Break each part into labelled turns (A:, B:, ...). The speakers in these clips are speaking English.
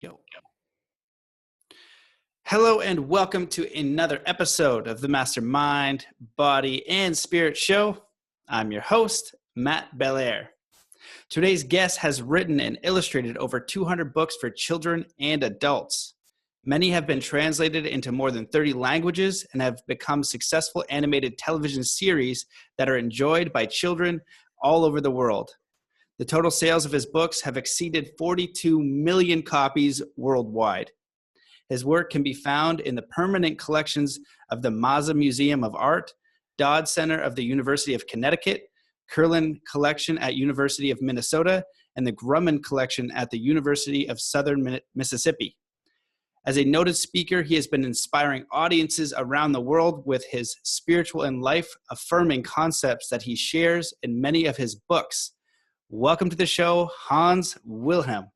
A: Yo. Hello and welcome to another episode of the Mastermind, Body, and Spirit Show. I'm your host, Matt Belair. Today's guest has written and illustrated over 200 books for children and adults. Many have been translated into more than 30 languages and have become successful animated television series that are enjoyed by children all over the world. The total sales of his books have exceeded 42 million copies worldwide. His work can be found in the permanent collections of the Mazza Museum of Art, Dodd Center of the University of Connecticut, Kirtland Collection at University of Minnesota, and the Grumman Collection at the University of Southern Mississippi. As a noted speaker, he has been inspiring audiences around the world with his spiritual and life-affirming concepts that he shares in many of his books. Welcome to the show, Hans Wilhelm.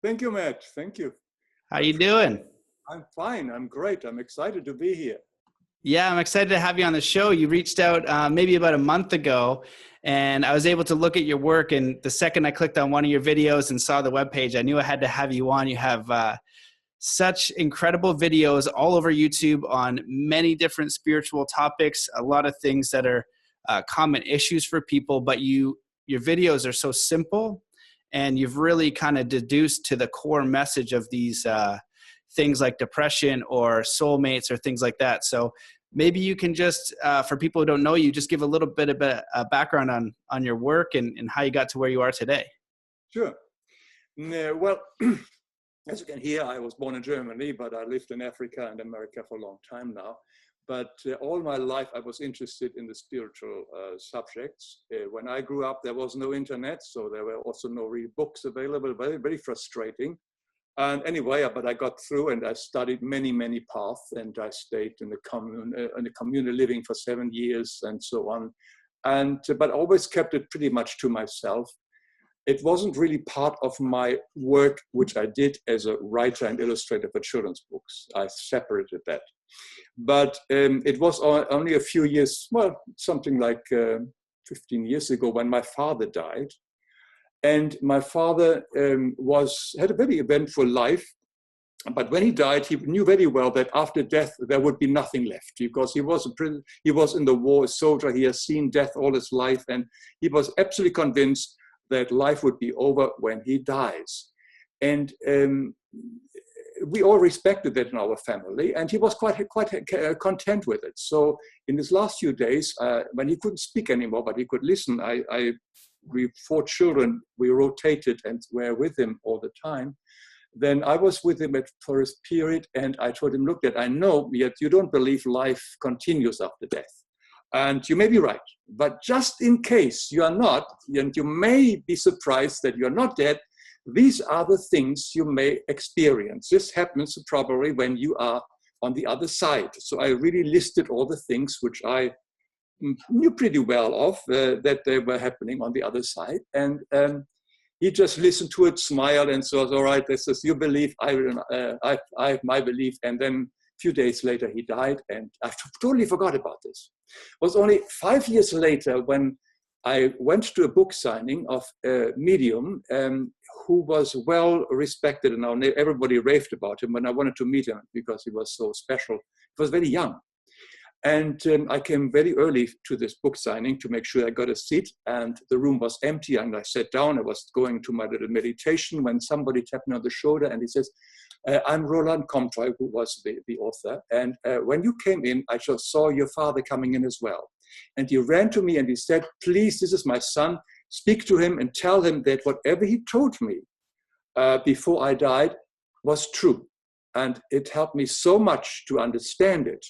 B: Thank you, Matt. Thank you.
A: How you doing?
B: I'm fine. I'm great. I'm excited to be here.
A: Yeah, I'm excited to have you on the show. You reached out maybe about a month ago, and I was able to look at your work. And the second I clicked on one of your videos and saw the webpage, I knew I had to have you on. You have such incredible videos all over YouTube on many different spiritual topics, a lot of things that are common issues for people, but your videos are so simple, and you've really kind of deduced to the core message of these things like depression or soulmates or things like that. So maybe you can just, for people who don't know you, just give a little bit of a background on your work and how you got to where you are today.
B: Sure. Well, as you can hear, I was born in Germany, but I lived in Africa and America for a long time now. But all my life, I was interested in the spiritual subjects. When I grew up, there was no internet, so there were also no real books available. Very, very frustrating. And anyway, but I got through, and I studied many, many paths, and I stayed in the communal living for 7 years, and so on. And but always kept it pretty much to myself. It wasn't really part of my work, which I did as a writer and illustrator for children's books. I separated that. But it was only a few years, well, something like 15 years ago, when my father died. And my father had a very eventful life. But when he died, he knew very well that after death, there would be nothing left, because he was in the war, a soldier. He has seen death all his life. And he was absolutely convinced that life would be over when he dies. And we all respected that in our family, and he was quite content with it. So in his last few days, when he couldn't speak anymore, but he could listen, we 4 children, we rotated and were with him all the time. Then I was with him for his period, and I told him, look, that I know yet you don't believe life continues after death. And you may be right, but just in case you are not, and you may be surprised that you're not dead, these are the things you may experience. This happens probably when you are on the other side. So I really listed all the things which I knew pretty well of, that they were happening on the other side. And he just listened to it, smiled, and so, all right, this is your belief, I have my belief. And then a few days later, he died, and I totally forgot about this. It was only 5 years later when I went to a book signing of a medium who was well respected, and everybody raved about him, and I wanted to meet him because he was so special. He was very young. And I came very early to this book signing to make sure I got a seat, and the room was empty, and I sat down. I was going to my little meditation when somebody tapped me on the shoulder, and he says, I'm Roland Comtois, who was the author. And when you came in, I just saw your father coming in as well. And he ran to me and he said, please, this is my son. Speak to him and tell him that whatever he told me before I died was true. And it helped me so much to understand it.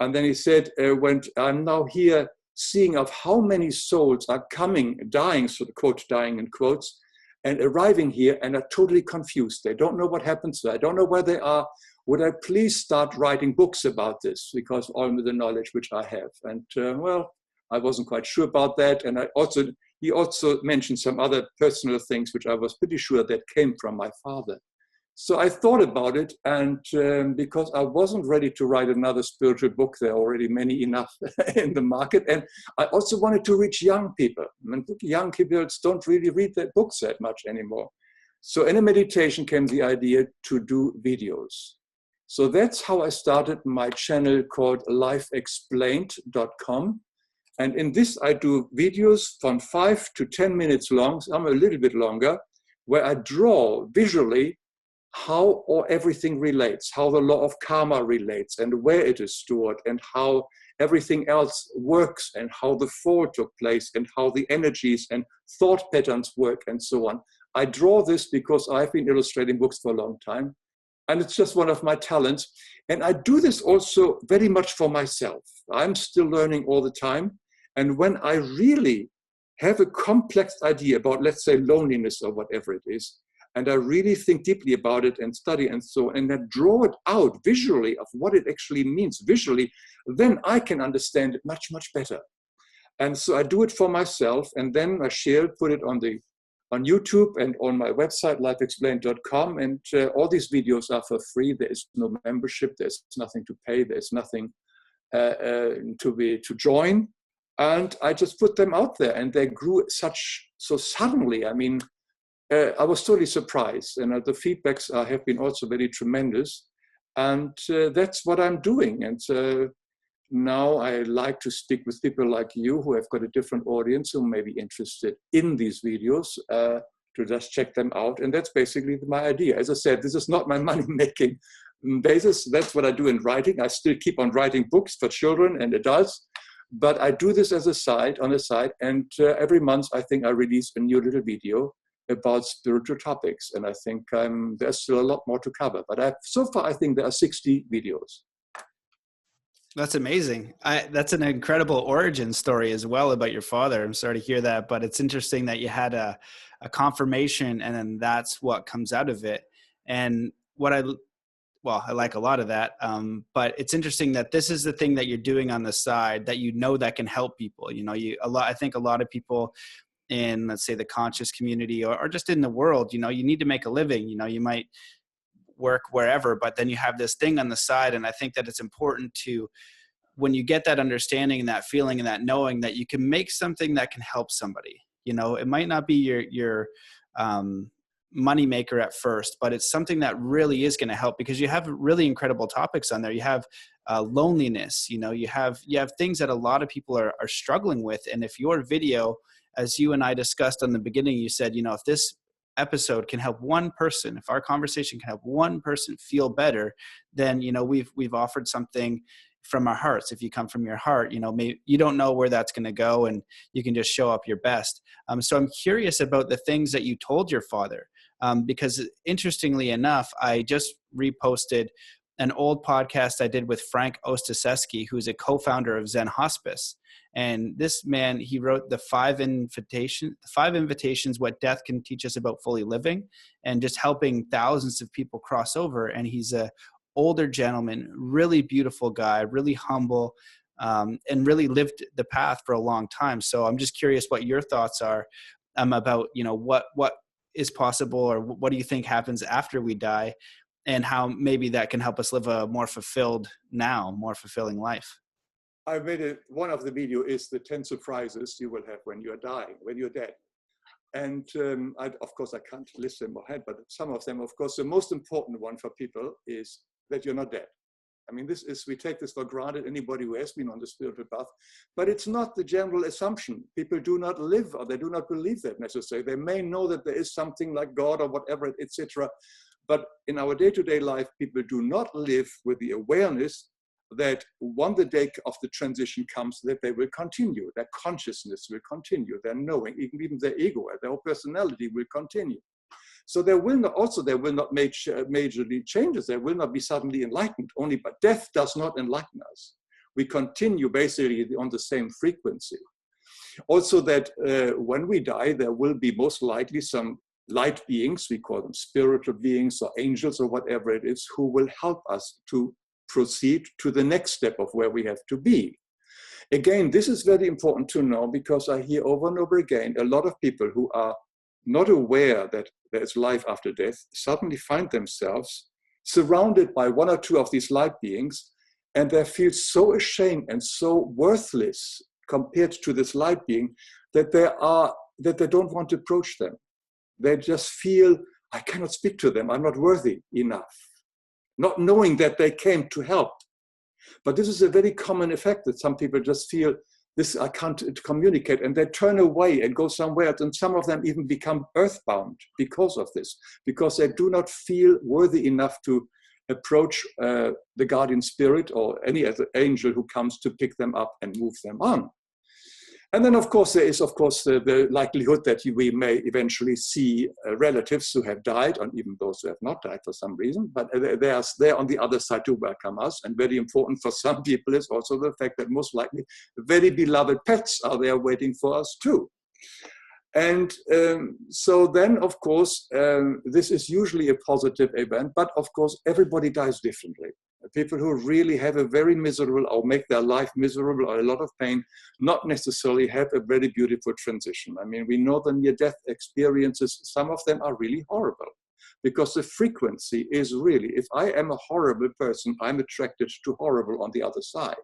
B: And then he said, when I'm now here seeing of how many souls are coming, dying, so the quote, dying in quotes, and arriving here and are totally confused. They don't know what happens. I don't know where they are. Would I please start writing books about this? Because all the knowledge which I have. And well, I wasn't quite sure about that. And he also mentioned some other personal things, which I was pretty sure that came from my father. So I thought about it, and because I wasn't ready to write another spiritual book, there are already many enough in the market. And I also wanted to reach young people. I mean, young people don't really read their books that much anymore. So in a meditation came the idea to do videos. So that's how I started my channel called lifeexplained.com. And in this, I do videos from 5 to 10 minutes long, some a little bit longer, where I draw visually how or everything relates, how the law of karma relates and where it is stored and how everything else works and how the fall took place and how the energies and thought patterns work and so on. I draw this because I've been illustrating books for a long time. And it's just one of my talents. And I do this also very much for myself. I'm still learning all the time. And when I really have a complex idea about, let's say, loneliness or whatever it is, and I really think deeply about it and study and so on, and then draw it out visually of what it actually means visually, then I can understand it much, much better. And so I do it for myself, and then I share it, put it on YouTube and on my website, lifeexplained.com, and all these videos are for free. There is no membership, there's nothing to pay, there's nothing to join. And I just put them out there, and they grew so suddenly. I mean, I was totally surprised, and the feedbacks have been also very tremendous. And that's what I'm doing. And now I like to speak with people like you who have got a different audience who may be interested in these videos to just check them out. And that's basically my idea. As I said, this is not my money-making basis. That's what I do in writing. I still keep on writing books for children and adults, but I do this as on the side. And every month, I think I release a new little video about spiritual topics. And I think there's still a lot more to cover. But so far, I think there are 60 videos.
A: That's amazing. That's an incredible origin story as well about your father. I'm sorry to hear that, but it's interesting that you had a confirmation and then that's what comes out of it. And I like a lot of that. But it's interesting that this is the thing that you're doing on the side that that can help people. I think a lot of people in, let's say, the conscious community or just in the world, you need to make a living. You might work wherever, but then you have this thing on the side. And I think that it's important to, when you get that understanding and that feeling and that knowing that you can make something that can help somebody. It might not be your money maker at first, but it's something that really is going to help because you have really incredible topics on there. You have loneliness, you have things that a lot of people are struggling with. And if your video, as you and I discussed on the beginning, you said, if this episode can help one person, if our conversation can help one person feel better, then, we've offered something from our hearts. If you come from your heart, maybe you don't know where that's going to go and you can just show up your best. So I'm curious about the things that you told your father, because interestingly enough, I just reposted an old podcast I did with Frank Ostaseski, who's a co-founder of Zen Hospice. And this man, he wrote the 5 invitations, what death can teach us about fully living, and just helping thousands of people cross over. And he's a older gentleman, really beautiful guy, really humble, and really lived the path for a long time. So I'm just curious what your thoughts are about, what is possible, or what do you think happens after we die, and how maybe that can help us live a more fulfilling life.
B: I made one of the video is the 10 surprises you will have when you're dead. And of course, I can't list them ahead, but some of them, of course, the most important one for people is that you're not dead. I mean, we take this for granted, anybody who has been on the spiritual path, but it's not the general assumption. People do not live, or they do not believe that necessarily. They may know that there is something like God or whatever, etc. But in our day-to-day life, people do not live with the awareness that when the day of the transition comes, that they will continue, their consciousness will continue, their knowing, even their ego, their whole personality will continue. So there will not majorly changes. There will not be suddenly enlightened only, but death does not enlighten us. We continue basically on the same frequency. Also that when we die, there will be most likely some light beings, we call them spiritual beings or angels or whatever it is, who will help us to proceed to the next step of where we have to be. Again, this is very important to know because I hear over and over again, a lot of people who are not aware that there is life after death suddenly find themselves surrounded by one or two of these light beings, and they feel so ashamed and so worthless compared to this light being that they don't want to approach them. They just feel, I cannot speak to them. I'm not worthy enough. Not knowing that they came to help. But this is a very common effect that some people just feel this, I can't communicate, and they turn away and go somewhere else. And some of them even become earthbound because of this, because they do not feel worthy enough to approach the guardian spirit or any other angel who comes to pick them up and move them on. And then, of course, there is, of course, the likelihood that we may eventually see relatives who have died, and even those who have not died for some reason, but they are there on the other side to welcome us. And very important for some people is also the fact that most likely very beloved pets are there waiting for us too. And so then, of course, this is usually a positive event, but of course, everybody dies differently. People who really have a very miserable or make their life miserable or a lot of pain, not necessarily have a very beautiful transition. I mean, we know the near-death experiences, some of them are really horrible because the frequency is really, if I am a horrible person, I'm attracted to horrible on the other side.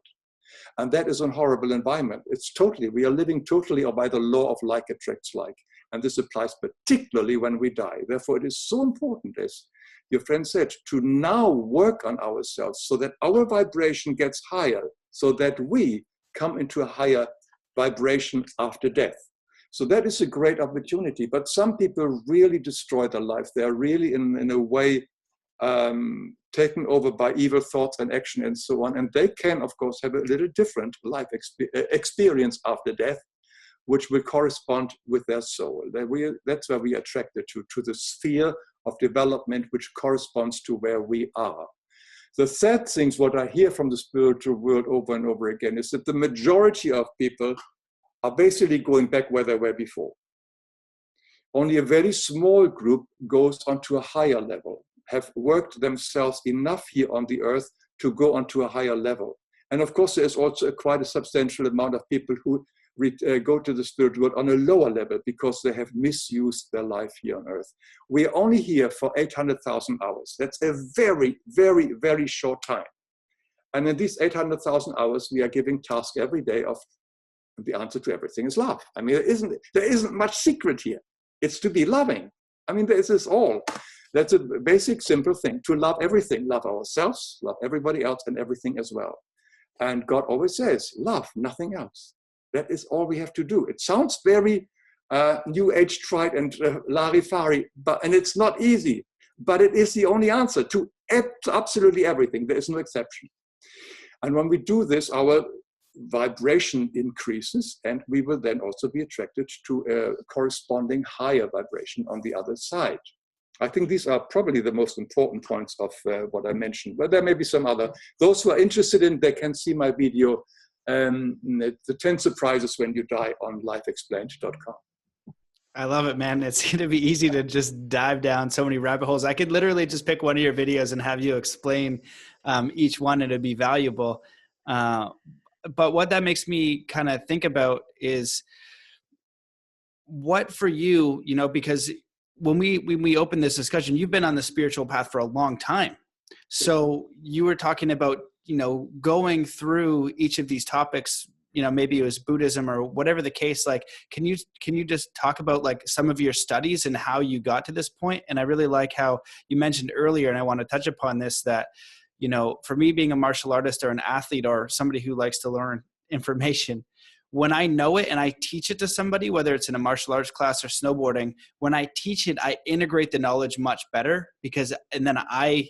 B: And that is a horrible environment. It's totally, we are living totally by the law of like attracts like. And this applies particularly when we die. Therefore, it is so important, as your friend said, to now work on ourselves so that our vibration gets higher, so that we come into a higher vibration after death. So that is a great opportunity. But some people really destroy their life. They are really in a way taken over by evil thoughts and action and so on. And they can, of course, have a little different life experience after death, which will correspond with their soul. That's where we are attracted to the sphere of development, which corresponds to where we are. The sad things, what I hear from the spiritual world over and over again, is that the majority of people are basically going back where they were before. Only a very small group goes onto a higher level, have worked themselves enough here on the earth to go onto a higher level. And of course, there's also quite a substantial amount of people who go to the spirit world on a lower level because they have misused their life here on earth. We are only here for 800,000 hours. That's a very, very, very short time. And in these 800,000 hours, we are giving tasks every day of the answer to everything is love. I mean, there isn't much secret here. It's to be loving. I mean, this is all. That's a basic, simple thing, to love everything, love ourselves, love everybody else and everything as well. And God always says, love, nothing else. That is all we have to do. It sounds very New Age trite and larifari, and it's not easy, but it is the only answer to absolutely everything. There is no exception. And when we do this, our vibration increases, and we will then also be attracted to a corresponding higher vibration on the other side. I think these are probably the most important points of what I mentioned, but there may be some other. Those who are interested in, they can see my video, the 10 surprises when you die, on lifeexplained.com.
A: I love it, man. It's going to be easy to just dive down so many rabbit holes. I could literally just pick one of your videos and have you explain each one, and it'd be valuable. But what that makes me kind of think about is what for you, you know, because when we open this discussion, you've been on the spiritual path for a long time. So you were talking about, you know, going through each of these topics, you know, maybe it was Buddhism or whatever the case. Like, can you just talk about like some of your studies and how you got to this point? And I really like how you mentioned earlier, and I want to touch upon this, that, you know, for me, being a martial artist or an athlete or somebody who likes to learn information, when I know it and I teach it to somebody, whether it's in a martial arts class or snowboarding, when I teach it, I integrate the knowledge much better and then I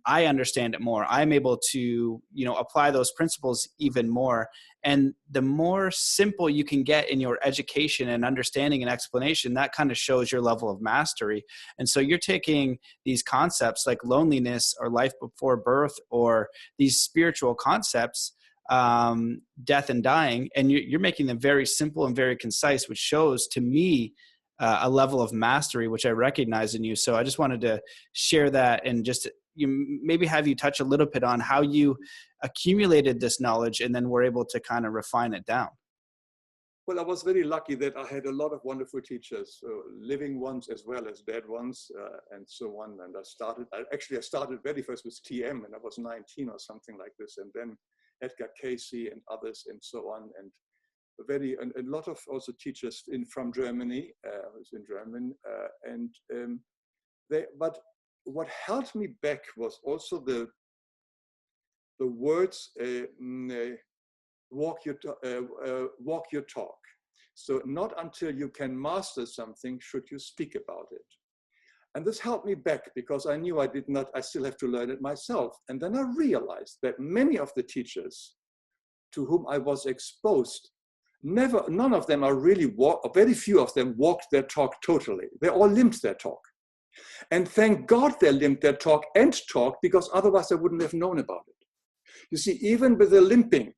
A: understand it more. I'm able to, you know, apply those principles even more. And the more simple you can get in your education and understanding and explanation, that kind of shows your level of mastery. And so you're taking these concepts like loneliness or life before birth or these spiritual concepts, death and dying, and you're making them very simple and very concise, which shows to me a level of mastery, which I recognize in you. So I just wanted to share that and just maybe have you touch a little bit on how you accumulated this knowledge and then were able to kind of refine it down.
B: Well, I was very lucky that I had a lot of wonderful teachers, living ones as well as dead ones, and so on. And I started very first with TM, and I was 19 or something like this, and then Edgar Casey and others and so on, and a lot of also teachers from Germany, who's in German, and But what held me back was also the words, walk your talk. So not until you can master something should you speak about it. And this held me back because I knew I still have to learn it myself. And then I realized that many of the teachers to whom I was exposed, none of them are really, very few of them walked their talk totally. They all limped their talk. And thank God they limped their talk and talk, because otherwise I wouldn't have known about it. You see, even with the limping,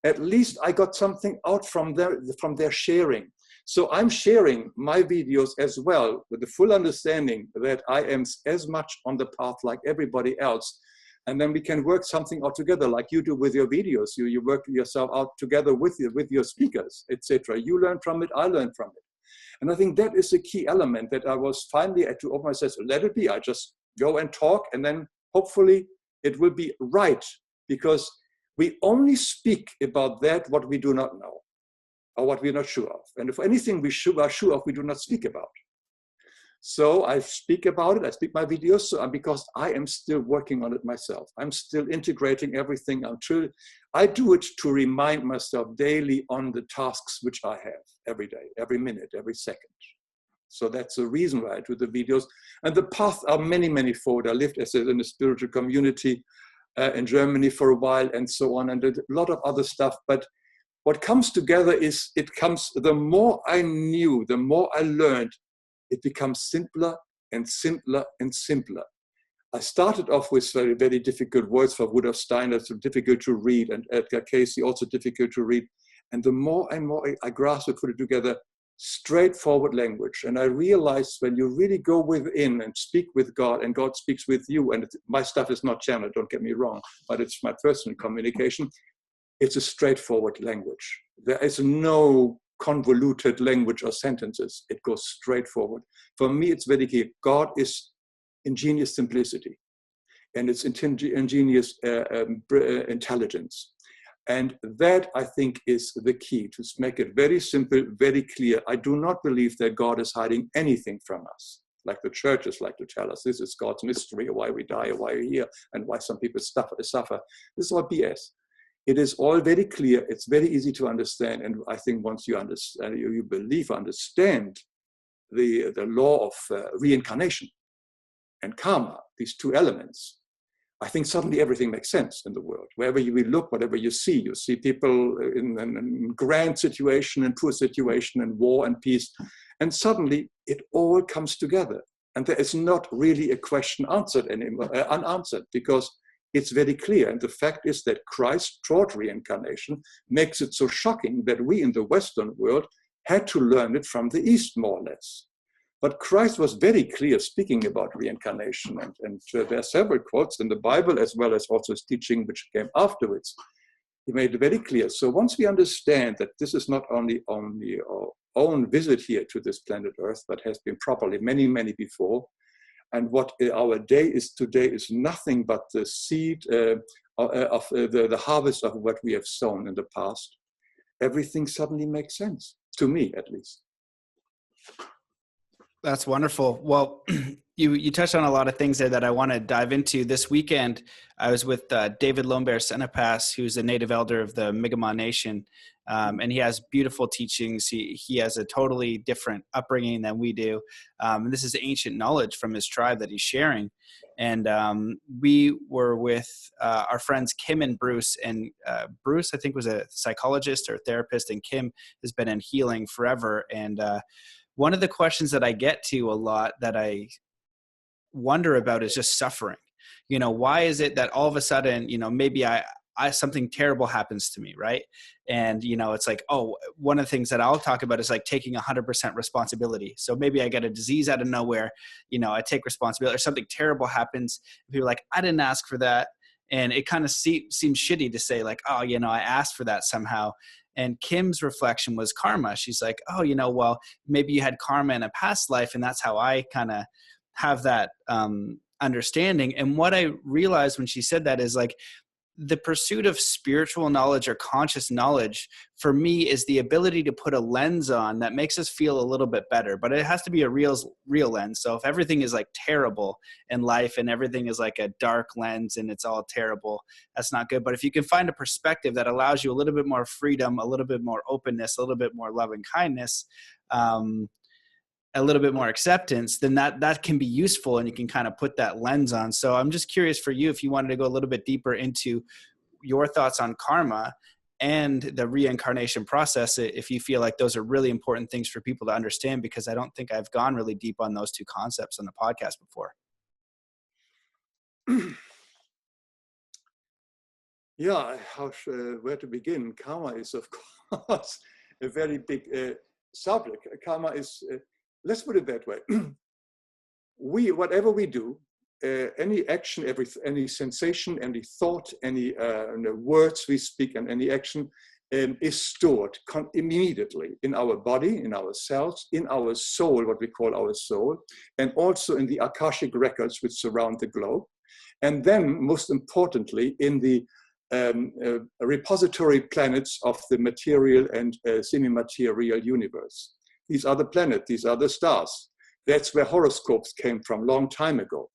B: at least I got something out from their sharing. So I'm sharing my videos as well with the full understanding that I am as much on the path like everybody else. And then we can work something out together like you do with your videos. You work yourself out together with your speakers, etc. You learn from it, I learn from it. And I think that is a key element that I was finally at to open myself. Let it be, I just go and talk, and then hopefully it will be right, because we only speak about that what we do not know or what we're not sure of. And if anything we are sure of, we do not speak about. So I speak about it, I speak my videos, because I am still working on it myself. I'm still integrating everything until I do it to remind myself daily on the tasks which I have every day, every minute, every second. So that's the reason why I do the videos. And the paths are many, many fold. I lived in a spiritual community in Germany for a while and so on, and did a lot of other stuff. But what comes together is, the more I knew, the more I learned, it becomes simpler and simpler and simpler. I started off with very, very difficult words for Rudolf Steiner, so difficult to read, and Edgar Cayce, also difficult to read. And the more and more I grasped it, put it together, straightforward language. And I realized when you really go within and speak with God, and God speaks with you, and my stuff is not channeled, don't get me wrong, but it's my personal communication, it's a straightforward language. There is no convoluted language or sentences. It goes straight forward. For me, it's very clear. God is ingenious simplicity, and it's ingenious intelligence. And that, I think, is the key, to make it very simple, very clear. I do not believe that God is hiding anything from us, like the churches like to tell us. This is God's mystery, or why we die, or why we're here, and why some people suffer. This is all BS. It is all very clear. It's very easy to understand. And I think once you understand, understand the law of reincarnation and karma, these two elements, I think suddenly everything makes sense in the world. Wherever you look, whatever you see people in grand situation and poor situation and war and peace. And suddenly it all comes together. And there is not really a question answered anymore, unanswered, because it's very clear. And the fact is that Christ taught reincarnation, makes it so shocking that we in the Western world had to learn it from the East, more or less. But Christ was very clear speaking about reincarnation. And there are several quotes in the Bible, as well as also his teaching, which came afterwards. He made it very clear. So once we understand that this is not only our own visit here to this planet Earth, but has been properly many, many before, and what our day is today is nothing but the seed of the harvest of what we have sown in the past, everything suddenly makes sense, to me at least.
A: That's wonderful. Well, you touched on a lot of things there that I want to dive into. This weekend, I was with David Lombear Senepas, who's a native elder of the Mi'kmaq Nation, and he has beautiful teachings. He has a totally different upbringing than we do. And this is ancient knowledge from his tribe that he's sharing. And we were with our friends Kim and Bruce. And Bruce, I think, was a psychologist or therapist, and Kim has been in healing forever. And one of the questions that I get to a lot that I wonder about is just suffering. Why is it that all of a sudden, maybe I something terrible happens to me, right? And, it's like, one of the things that I'll talk about is like taking 100% responsibility. So maybe I get a disease out of nowhere, I take responsibility, or something terrible happens. People are like, I didn't ask for that. And it kind of seems shitty to say like, I asked for that somehow. And Kim's reflection was karma. She's like, well, maybe you had karma in a past life, and that's how I kind of have that understanding. And what I realized when she said that is like, the pursuit of spiritual knowledge or conscious knowledge for me is the ability to put a lens on that makes us feel a little bit better, but it has to be a real lens. So if everything is like terrible in life and everything is like a dark lens and it's all terrible, that's not good. But if you can find a perspective that allows you a little bit more freedom, a little bit more openness, a little bit more love and kindness, a little bit more acceptance, then that can be useful, and you can kind of put that lens on. So I'm just curious for you, if you wanted to go a little bit deeper into your thoughts on karma and the reincarnation process, if you feel like those are really important things for people to understand, because I don't think I've gone really deep on those two concepts on the podcast before.
B: Yeah, where to begin? Karma is, of course, a very big subject. Karma is, let's put it that way. Whatever we do, any action, any sensation, any thought, any words we speak, and any action is stored immediately in our body, in our cells, in our soul, what we call our soul, and also in the Akashic records which surround the globe. And then, most importantly, in the repository planets of the material and semi-material universe. These are the planets, these are the stars. That's where horoscopes came from long time ago.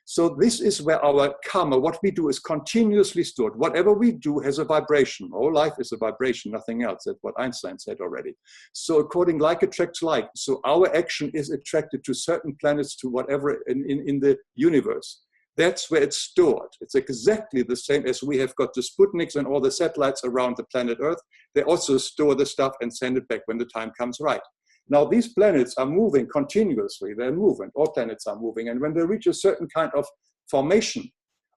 B: So this is where our karma, what we do, is continuously stored. Whatever we do has a vibration. All life is a vibration, nothing else. That's what Einstein said already. So according, like attracts like. So our action is attracted to certain planets, to whatever in the universe. That's where it's stored. It's exactly the same as we have got the Sputniks and all the satellites around the planet Earth. They also store the stuff and send it back when the time comes right. Now, these planets are moving continuously. They're moving. All planets are moving. And when they reach a certain kind of formation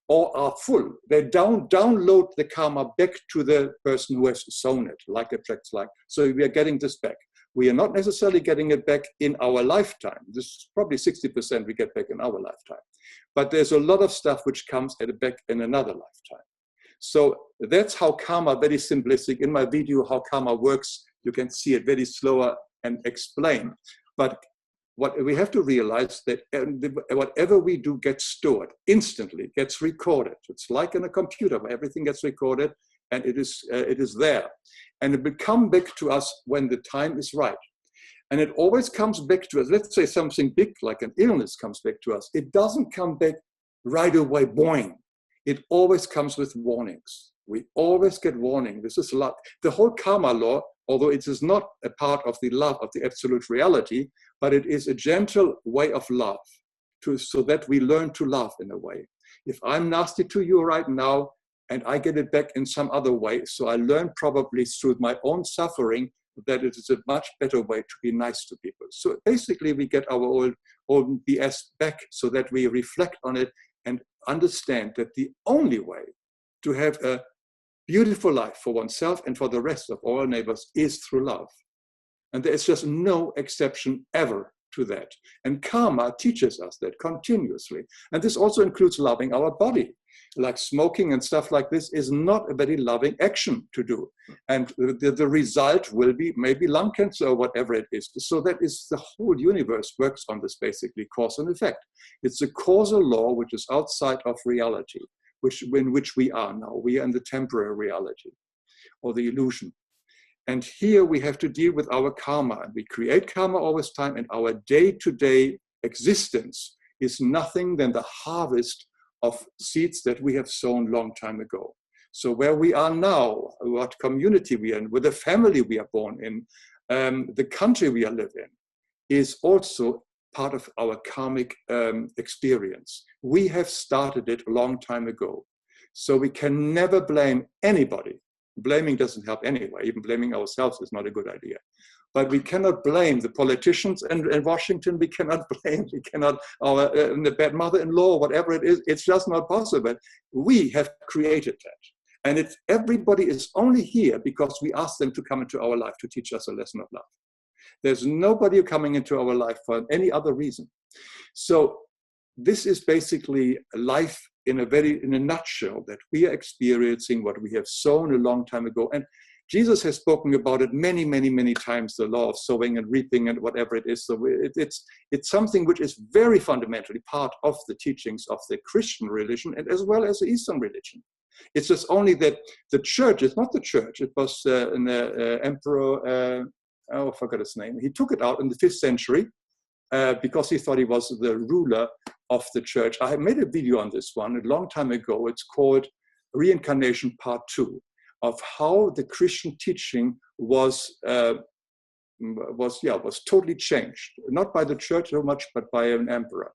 B: or are full, they download the karma back to the person who has sown it, like attracts like. So we are getting this back. We are not necessarily getting it back in our lifetime. This is probably 60% we get back in our lifetime. But there's a lot of stuff which comes back in another lifetime. So that's how karma, very simplistic. In my video, how karma works, you can see it very slower and explain. But what we have to realize that whatever we do gets stored instantly, gets recorded. It's like in a computer where everything gets recorded and it is there. And it will come back to us when the time is right. And it always comes back to us. Let's say something big like an illness comes back to us. It doesn't come back right away, boing. It always comes with warnings. We always get warning. This is luck. The whole karma law, although it is not a part of the love of the absolute reality, but it is a gentle way of love so that we learn to love in a way. If I'm nasty to you right now and I get it back in some other way, so I learn probably through my own suffering that it is a much better way to be nice to people. So basically we get our old BS back so that we reflect on it and understand that the only way to have a beautiful life for oneself and for the rest of all neighbors is through love. And there is just no exception ever to that. And karma teaches us that continuously. And this also includes loving our body. Like smoking and stuff like this is not a very loving action to do. And the result will be maybe lung cancer or whatever it is. So that is the whole universe works on this basically, cause and effect. It's a causal law which is outside of reality, in which we are now. We are in the temporary reality or the illusion. And here we have to deal with our karma. And we create karma all this time, and our day-to-day existence is nothing than the harvest of seeds that we have sown long time ago. So where we are now, what community we are in, with the family we are born in, the country we live in, is also part of our karmic experience. We have started it a long time ago. So we can never blame anybody. Blaming doesn't help anyway. Even blaming ourselves is not a good idea. But we cannot blame the politicians in Washington. We cannot blame, the bad mother-in-law, whatever it is. It's just not possible. We have created that. And everybody is only here because we asked them to come into our life to teach us a lesson of love. There's nobody coming into our life for any other reason. So this is basically life in a nutshell, that we are experiencing what we have sown a long time ago. And Jesus has spoken about it many, many, many times, the law of sowing and reaping and whatever it is. So it's something which is very fundamentally part of the teachings of the Christian religion and as well as the Eastern religion. It's just only that the church, it's not the church, it was an emperor, I forgot his name. He took it out in the 5th century because he thought he was the ruler of the church. I made a video on this one a long time ago. It's called Reincarnation Part 2, of how the Christian teaching was totally changed, not by the church so much, but by an emperor.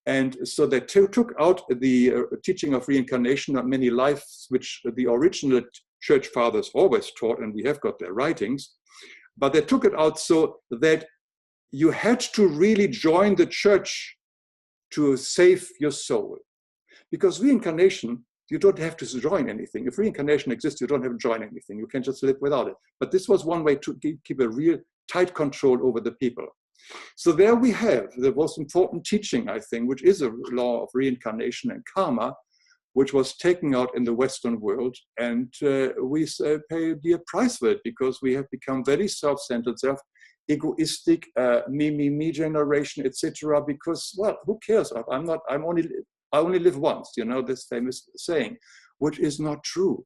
B: And so they took out the teaching of reincarnation of many lives, which the original church fathers always taught, and we have got their writings, but they took it out so that you had to really join the church to save your soul. Because reincarnation, you don't have to join anything. If reincarnation exists, you don't have to join anything. You can just live without it. But this was one way to keep a real tight control over the people. So there we have the most important teaching, I think, which is a law of reincarnation and karma, which was taken out in the Western world. And we pay a dear price for it because we have become very self-centered, egoistic, me generation, etc. Because, well, who cares? I only live once, this famous saying, which is not true.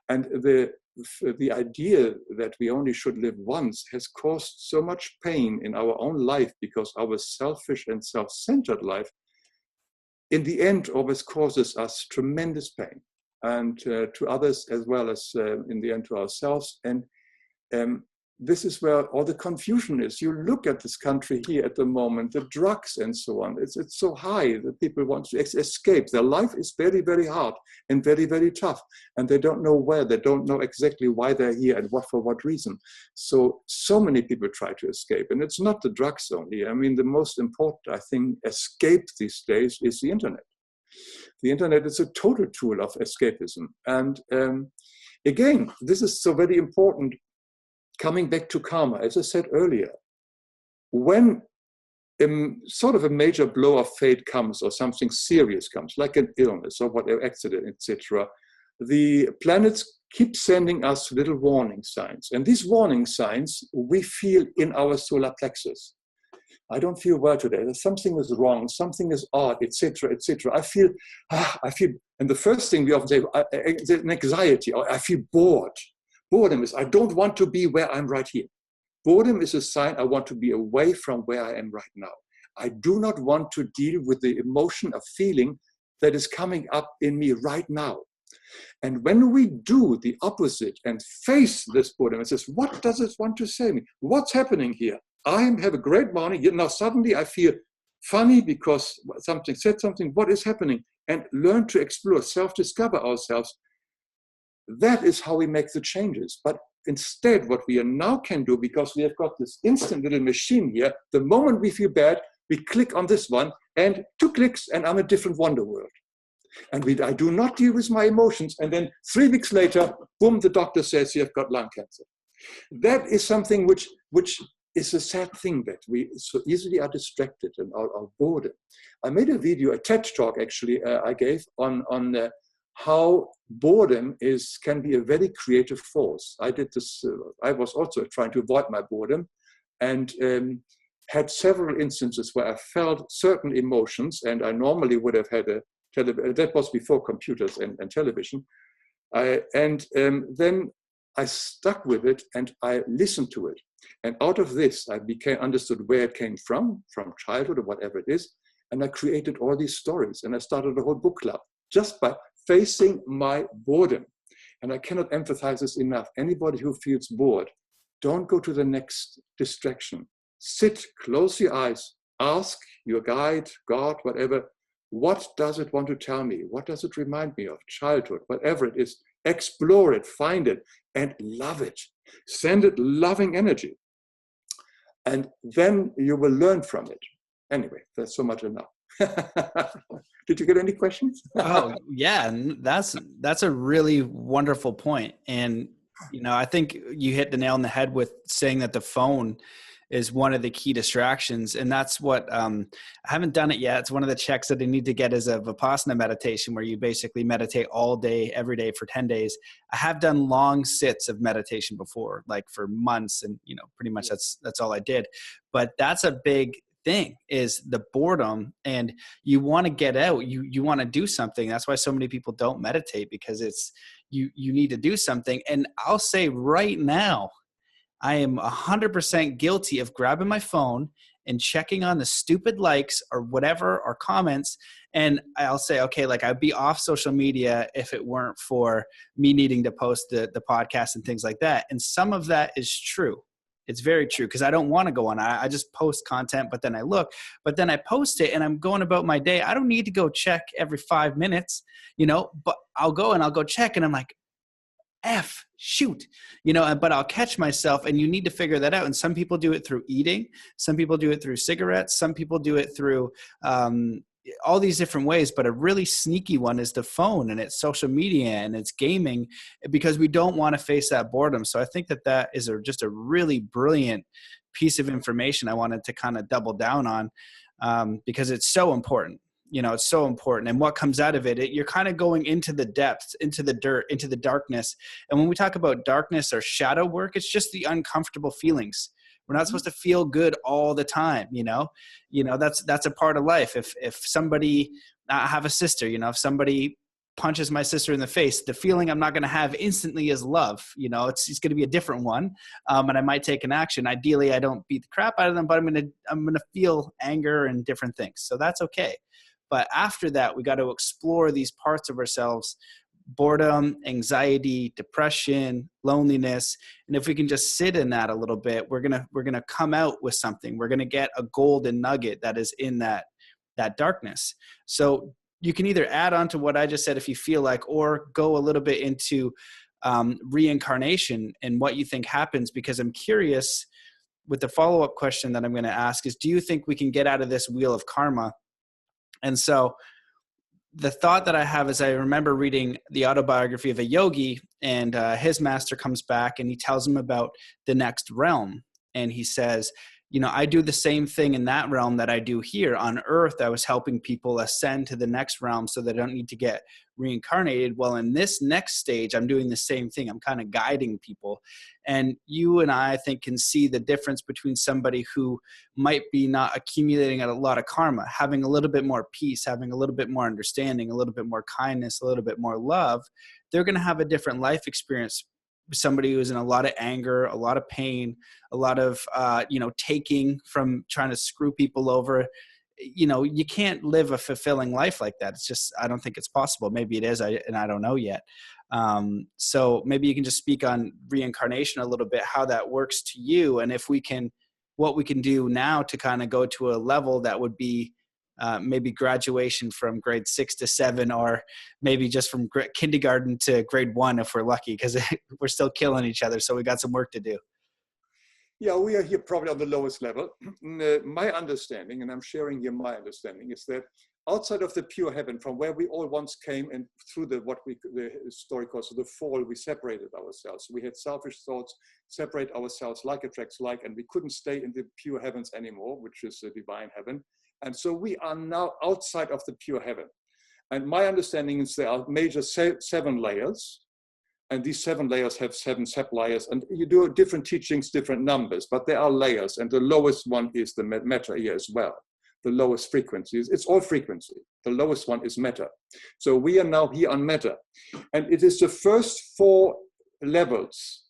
B: And the idea that we only should live once has caused so much pain in our own life, because our selfish and self-centered life, in the end, always causes us tremendous pain, and to others as well as in the end to ourselves. And this is where all the confusion is. You look at this country here at the moment, the drugs and so on. It's so high that people want to escape. Their life is very, very hard and very, very tough. And they don't know where. They don't know exactly why they're here and for what reason. So many people try to escape. And it's not the drugs only. I mean, the most important, I think, escape these days is the internet. The internet is a total tool of escapism. And again, this is so very important. Coming back to karma, as I said earlier, when sort of a major blow of fate comes or something serious comes, like an illness or whatever, accident, etc., the planets keep sending us little warning signs. And these warning signs we feel in our solar plexus. I don't feel well today. Something is wrong. Something is odd, etc., etc. I feel, and the first thing we often say, an anxiety, or I feel bored. Boredom is, I don't want to be where I'm right here. Boredom is a sign I want to be away from where I am right now. I do not want to deal with the emotion of feeling that is coming up in me right now. And when we do the opposite and face this boredom and says, what does it want to say to me? What's happening here? I have a great morning, yet now suddenly I feel funny because something said something. What is happening? And learn to explore, self-discover ourselves. That is how we make the changes. But instead, what we now can do, because we have got this instant little machine here, the moment we feel bad, we click on this one, and 2 clicks, and I'm a different wonder world. And I do not deal with my emotions. And then 3 weeks later, boom, the doctor says you have got lung cancer. That is something which is a sad thing, that we so easily are distracted and are bored. I made a video, a TED talk actually, I gave on how boredom can be a very creative force. I did this, I was also trying to avoid my boredom, and had several instances where I felt certain emotions, and I normally would have had that was before computers and television. Then I stuck with it and I listened to it. And out of this, I understood where it came from childhood or whatever it is. And I created all these stories, and I started a whole book club just by facing my boredom. And I cannot emphasize this enough. Anybody who feels bored, don't go to the next distraction. Sit, close your eyes, ask your guide, God, whatever, what does it want to tell me? What does it remind me of? Childhood, whatever it is. Explore it, find it, and love it. Send it loving energy. And then you will learn from it. Anyway, that's so much enough. Did you get any questions?
A: Oh, yeah. That's a really wonderful point. And, I think you hit the nail on the head with saying that the phone is one of the key distractions. And that's what, I haven't done it yet. It's one of the checks that I need to get is a Vipassana meditation, where you basically meditate all day, every day for 10 days. I have done long sits of meditation before, like for months. And, pretty much that's all I did. But that's a big thing, is the boredom, and you want to get out, you want to do something. That's why so many people don't meditate, because it's you need to do something. And I'll say right now, I am 100% guilty of grabbing my phone and checking on the stupid likes or whatever, or comments. And I'll say, okay, like I'd be off social media if it weren't for me needing to post the podcast and things like that. And some of that is true. It's very true, because I don't want to go on. I just post content, but then I look, but then I post it and I'm going about my day. I don't need to go check every 5 minutes, but I'll go check, and I'm like, shoot, but I'll catch myself, and you need to figure that out. And some people do it through eating. Some people do it through cigarettes. Some people do it through all these different ways. But a really sneaky one is the phone, and it's social media, and it's gaming, because we don't want to face that boredom. So I think that is just a really brilliant piece of information I wanted to kind of double down on, because it's so important. It's so important. And what comes out of it, you're kind of going into the depths, into the dirt, into the darkness. And when we talk about darkness or shadow work, it's just the uncomfortable feelings. We're not supposed to feel good all the time. That's a part of life. If somebody, I have a sister, if somebody punches my sister in the face, the feeling I'm not going to have instantly is love. It's going to be a different one. And I might take an action. Ideally, I don't beat the crap out of them, but I'm going to feel anger and different things. So that's okay. But after that, we got to explore these parts of ourselves: boredom, anxiety, depression, loneliness. And if we can just sit in that a little bit, we're gonna come out with something. We're gonna get a golden nugget that is in that darkness. So you can either add on to what I just said if you feel like, or go a little bit into reincarnation and what you think happens, because I'm curious with the follow-up question that I'm going to ask is, do you think we can get out of this wheel of karma? And so the thought that I have is, I remember reading the autobiography of a yogi, and his master comes back and he tells him about the next realm. And he says, I do the same thing in that realm that I do here on earth. I was helping people ascend to the next realm so they don't need to get reincarnated. Well, in this next stage, I'm doing the same thing. I'm kind of guiding people. And you and I think can see the difference between somebody who might be not accumulating a lot of karma, having a little bit more peace, having a little bit more understanding, a little bit more kindness, a little bit more love. They're going to have a different life experience. Somebody who's in a lot of anger, a lot of pain, a lot of, taking from trying to screw people over. You can't live a fulfilling life like that. It's just, I don't think it's possible. Maybe it is, and I don't know yet. So maybe you can just speak on reincarnation a little bit, how that works to you, and what we can do now to kind of go to a level that would be maybe graduation from grade 6 to 7, or maybe just from kindergarten to grade 1 if we're lucky, because we're still killing each other. So we got some work to do.
B: Yeah, we are here probably on the lowest level. My understanding, and I'm sharing here my understanding, is that outside of the pure heaven, from where we all once came, and through the story calls the fall, we separated ourselves. We had selfish thoughts, separate ourselves, like attracts like, and we couldn't stay in the pure heavens anymore, which is the divine heaven. And so we are now outside of the pure heaven. And my understanding is there are major 7 layers. And these 7 layers have 7 sub-layers. And you do different teachings, different numbers, but there are layers. And the lowest one is the matter here as well. The lowest frequencies, it's all frequency. The lowest one is matter. So we are now here on matter. And it is the first 4 levels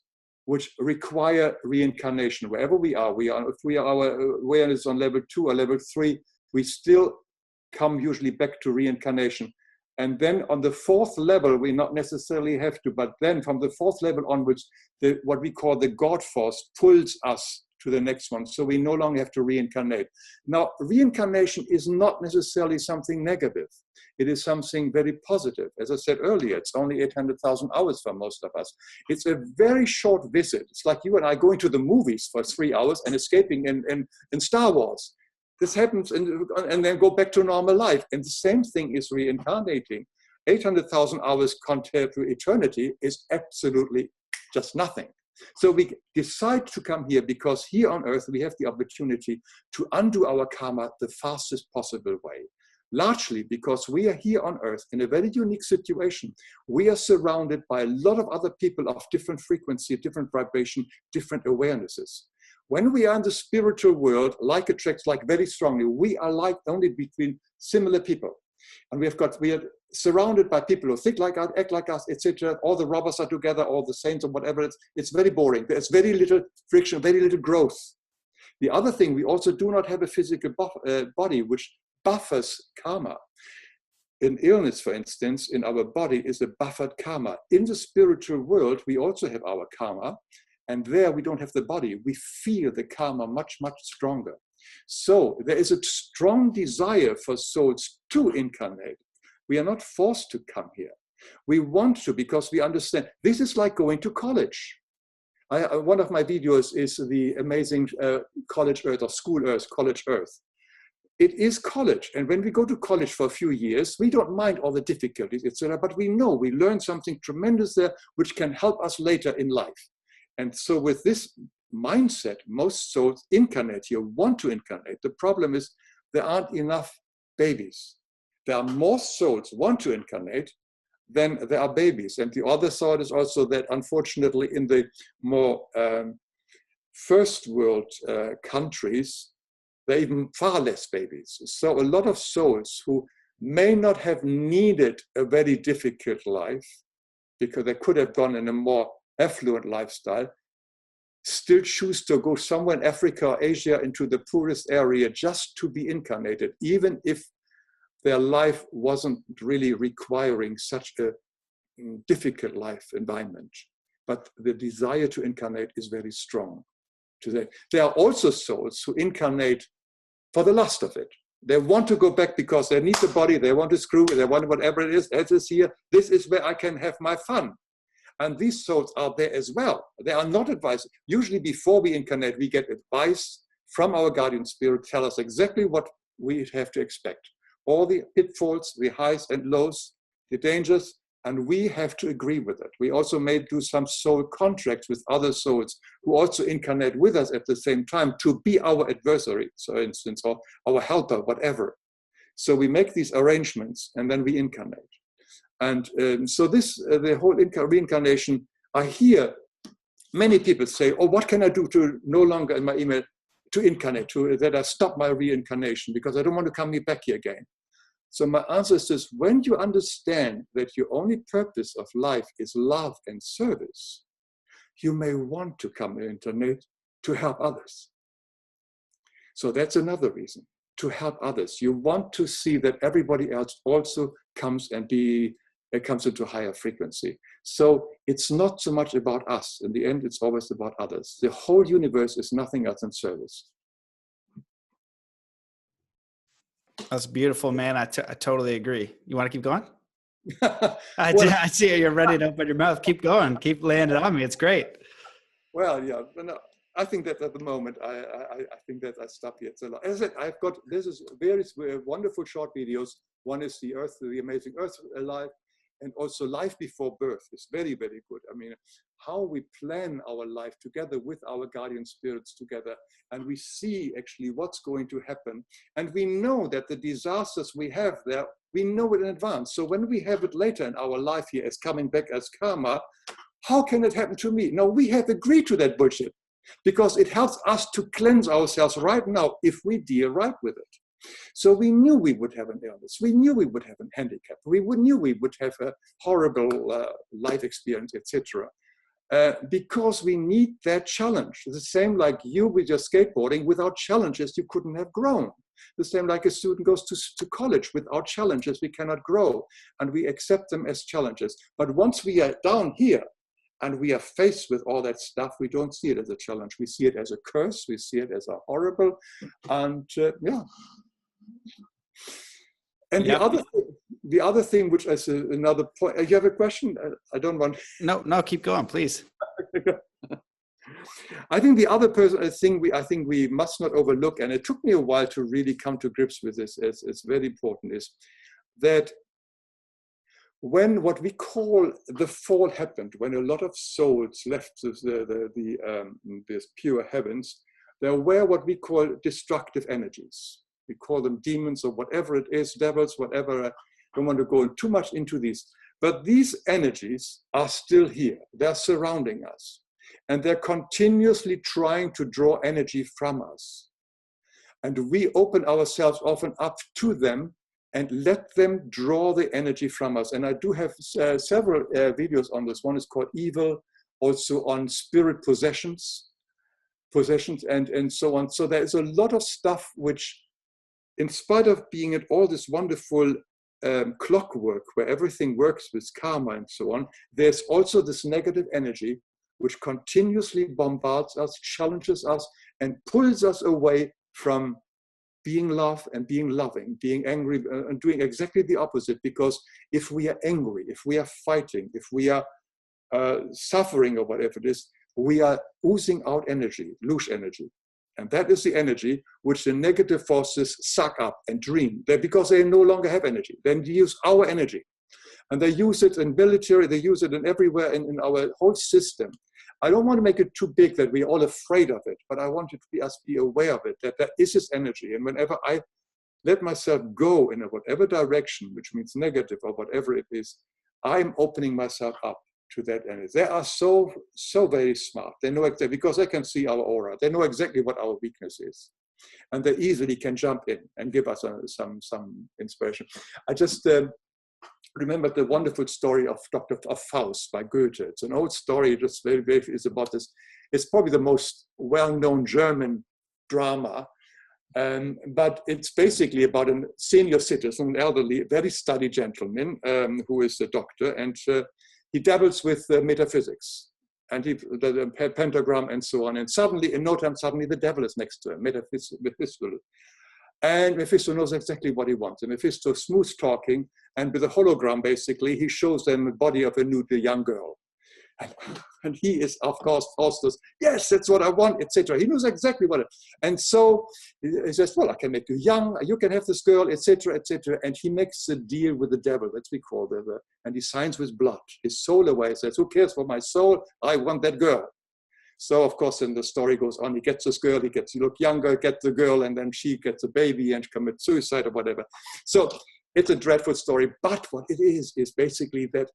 B: which require reincarnation. Wherever we are, if we are, our awareness on level 2 or level 3, we still come usually back to reincarnation. And then on the 4th level, we not necessarily have to, but then from the 4th level onwards, what we call the God force pulls us to the next one. So we no longer have to reincarnate. Now, reincarnation is not necessarily something negative. It is something very positive. As I said earlier, it's only 800,000 hours for most of us. It's a very short visit. It's like you and I going to the movies for 3 hours and escaping in Star Wars. This happens and then go back to normal life. And the same thing is reincarnating. 800,000 hours compared to eternity is absolutely just nothing. So we decide to come here because here on earth, we have the opportunity to undo our karma the fastest possible way. Largely because we are here on earth in a very unique situation. We are surrounded by a lot of other people of different frequency, different vibration, different awarenesses. When we are in the spiritual world, like attracts like very strongly, we are like only between similar people. And we are surrounded by people who think like us, act like us, etc. All the robbers are together, all the saints or whatever. It's very boring. There's very little friction, very little growth. The other thing, we also do not have a physical body which buffers karma. An illness, for instance, in our body is a buffered karma. In the spiritual world, we also have our karma, and there we don't have the body. We feel the karma much, much stronger. So there is a strong desire for souls to incarnate. We are not forced to come here. We want to because we understand this is like going to college. One of my videos is the amazing college earth or school earth, college earth. It is college. And when we go to college for a few years, we don't mind all the difficulties, etc. But we know we learn something tremendous there, which can help us later in life. And so with this mindset, most souls incarnate here, want to incarnate. The problem is there aren't enough babies. There are more souls want to incarnate than there are babies. And the other side is also that, unfortunately, in the more first world countries, there are even far less babies. So a lot of souls who may not have needed a very difficult life because they could have gone in a more affluent lifestyle, still choose to go somewhere in Africa or Asia into the poorest area just to be incarnated, even if their life wasn't really requiring such a difficult life environment. But the desire to incarnate is very strong. There are also souls who incarnate for the lust of it. They want to go back because they need the body, they want to screw, they want whatever it is, that is here, this is where I can have my fun. And these souls are there as well. They are not advised. Usually before we incarnate, we get advice from our guardian spirit, tell us exactly what we have to expect. All the pitfalls, the highs and lows, the dangers, and we have to agree with it. We also may do some soul contracts with other souls who also incarnate with us at the same time to be our adversary, for instance, or our helper, whatever. So we make these arrangements and then we incarnate. And so this, the whole reincarnation, I hear many people say, oh, what can I do to no longer in my email to incarnate, that I stop my reincarnation because I don't want to come back here again. So my answer is this: when you understand that your only purpose of life is love and service, you may want to come and incarnate to help others. So that's another reason, to help others. You want to see that everybody else also comes and comes into higher frequency. So it's not so much about us. In the end, it's always about others. The whole universe is nothing else than service.
A: That's beautiful, man. I totally agree. You want to keep going? I see you're ready to open your mouth. Keep going. Keep laying it on me. It's great.
B: Well, yeah. No, I think that at the moment, I think that I stop here. So, as I said, I've got, this is various wonderful short videos. One is the Earth, the amazing Earth Alive, and also Life Before Birth is very, very good. I mean, how we plan our life together with our guardian spirits together, and we see actually what's going to happen. And we know that the disasters we have there, we know it in advance. So when we have it later in our life here as coming back as karma, how can it happen to me? No, we have agreed to that bullshit because it helps us to cleanse ourselves right now if we deal right with it. So we knew we would have an illness. We knew we would have a handicap. We knew we would have a horrible life experience, etc. Because we need that challenge. The same like you with your skateboarding. Without challenges, you couldn't have grown. The same like a student goes to college. Without challenges, we cannot grow. And we accept them as challenges. But once we are down here and we are faced with all that stuff, we don't see it as a challenge. We see it as a curse. We see it as a horrible. And yeah. And yep. the other thing, which is another point. You have a question? I don't want.
A: No, keep going, please.
B: I think the other I think we must not overlook, and it took me a while to really come to grips with this. It's very important. Is that when what we call the fall happened, when a lot of souls left this pure heavens, there were what we call destructive energies. We call them demons or whatever it is, devils, whatever. I don't want to go too much into these. But these energies are still here. They're surrounding us. and they're continuously trying to draw energy from us. And we open ourselves often up to them and let them draw the energy from us. And I do have several videos on this. One is called Evil, also on spirit possessions and so on. So there's a lot of stuff which, in spite of being at all this wonderful clockwork where everything works with karma and so on, there's also this negative energy which continuously bombards us, challenges us, and pulls us away from being love and being loving, being angry, and doing exactly the opposite. Because if we are angry, if we are fighting, if we are suffering or whatever it is, we are oozing out energy, loose energy. And that is the energy which the negative forces suck up and dream. Because they no longer have energy. Then they use our energy. And they use it in military, they use it in everywhere in our whole system. I don't want to make it too big that we're all afraid of it, but I want it to be us be aware of it, that there is this energy. And whenever I let myself go in whatever direction, which means negative or whatever it is, I'm opening myself up to that energy. They are so very smart. They know exactly, because they can see our aura. They know exactly what our weakness is. And they easily can jump in and give us some inspiration. I just remember the wonderful story of of Faust by Goethe. It's an old story, just very brief, is about this. It's probably the most well-known German drama, but it's basically about a senior citizen, an elderly, very studied gentleman who is a doctor, and he dabbles with metaphysics and the pentagram and so on. And suddenly, in no time, suddenly the devil is next to him, Mephisto. And Mephisto knows exactly what he wants. And Mephisto smooth talking, and with a hologram, basically, he shows them the body of a young girl. And he is, of course, Faustus, yes, that's what I want, etc. He knows exactly what it is. And so he says, well, I can make you young, you can have this girl, etc., etc. And he makes a deal with the devil, that's what we call it, and he signs with blood, his soul away, says, who cares for my soul? I want that girl. So, of course, then the story goes on. He gets this girl, he gets to look younger, gets the girl, and then she gets a baby and commits suicide or whatever. So it's a dreadful story. But what it is basically that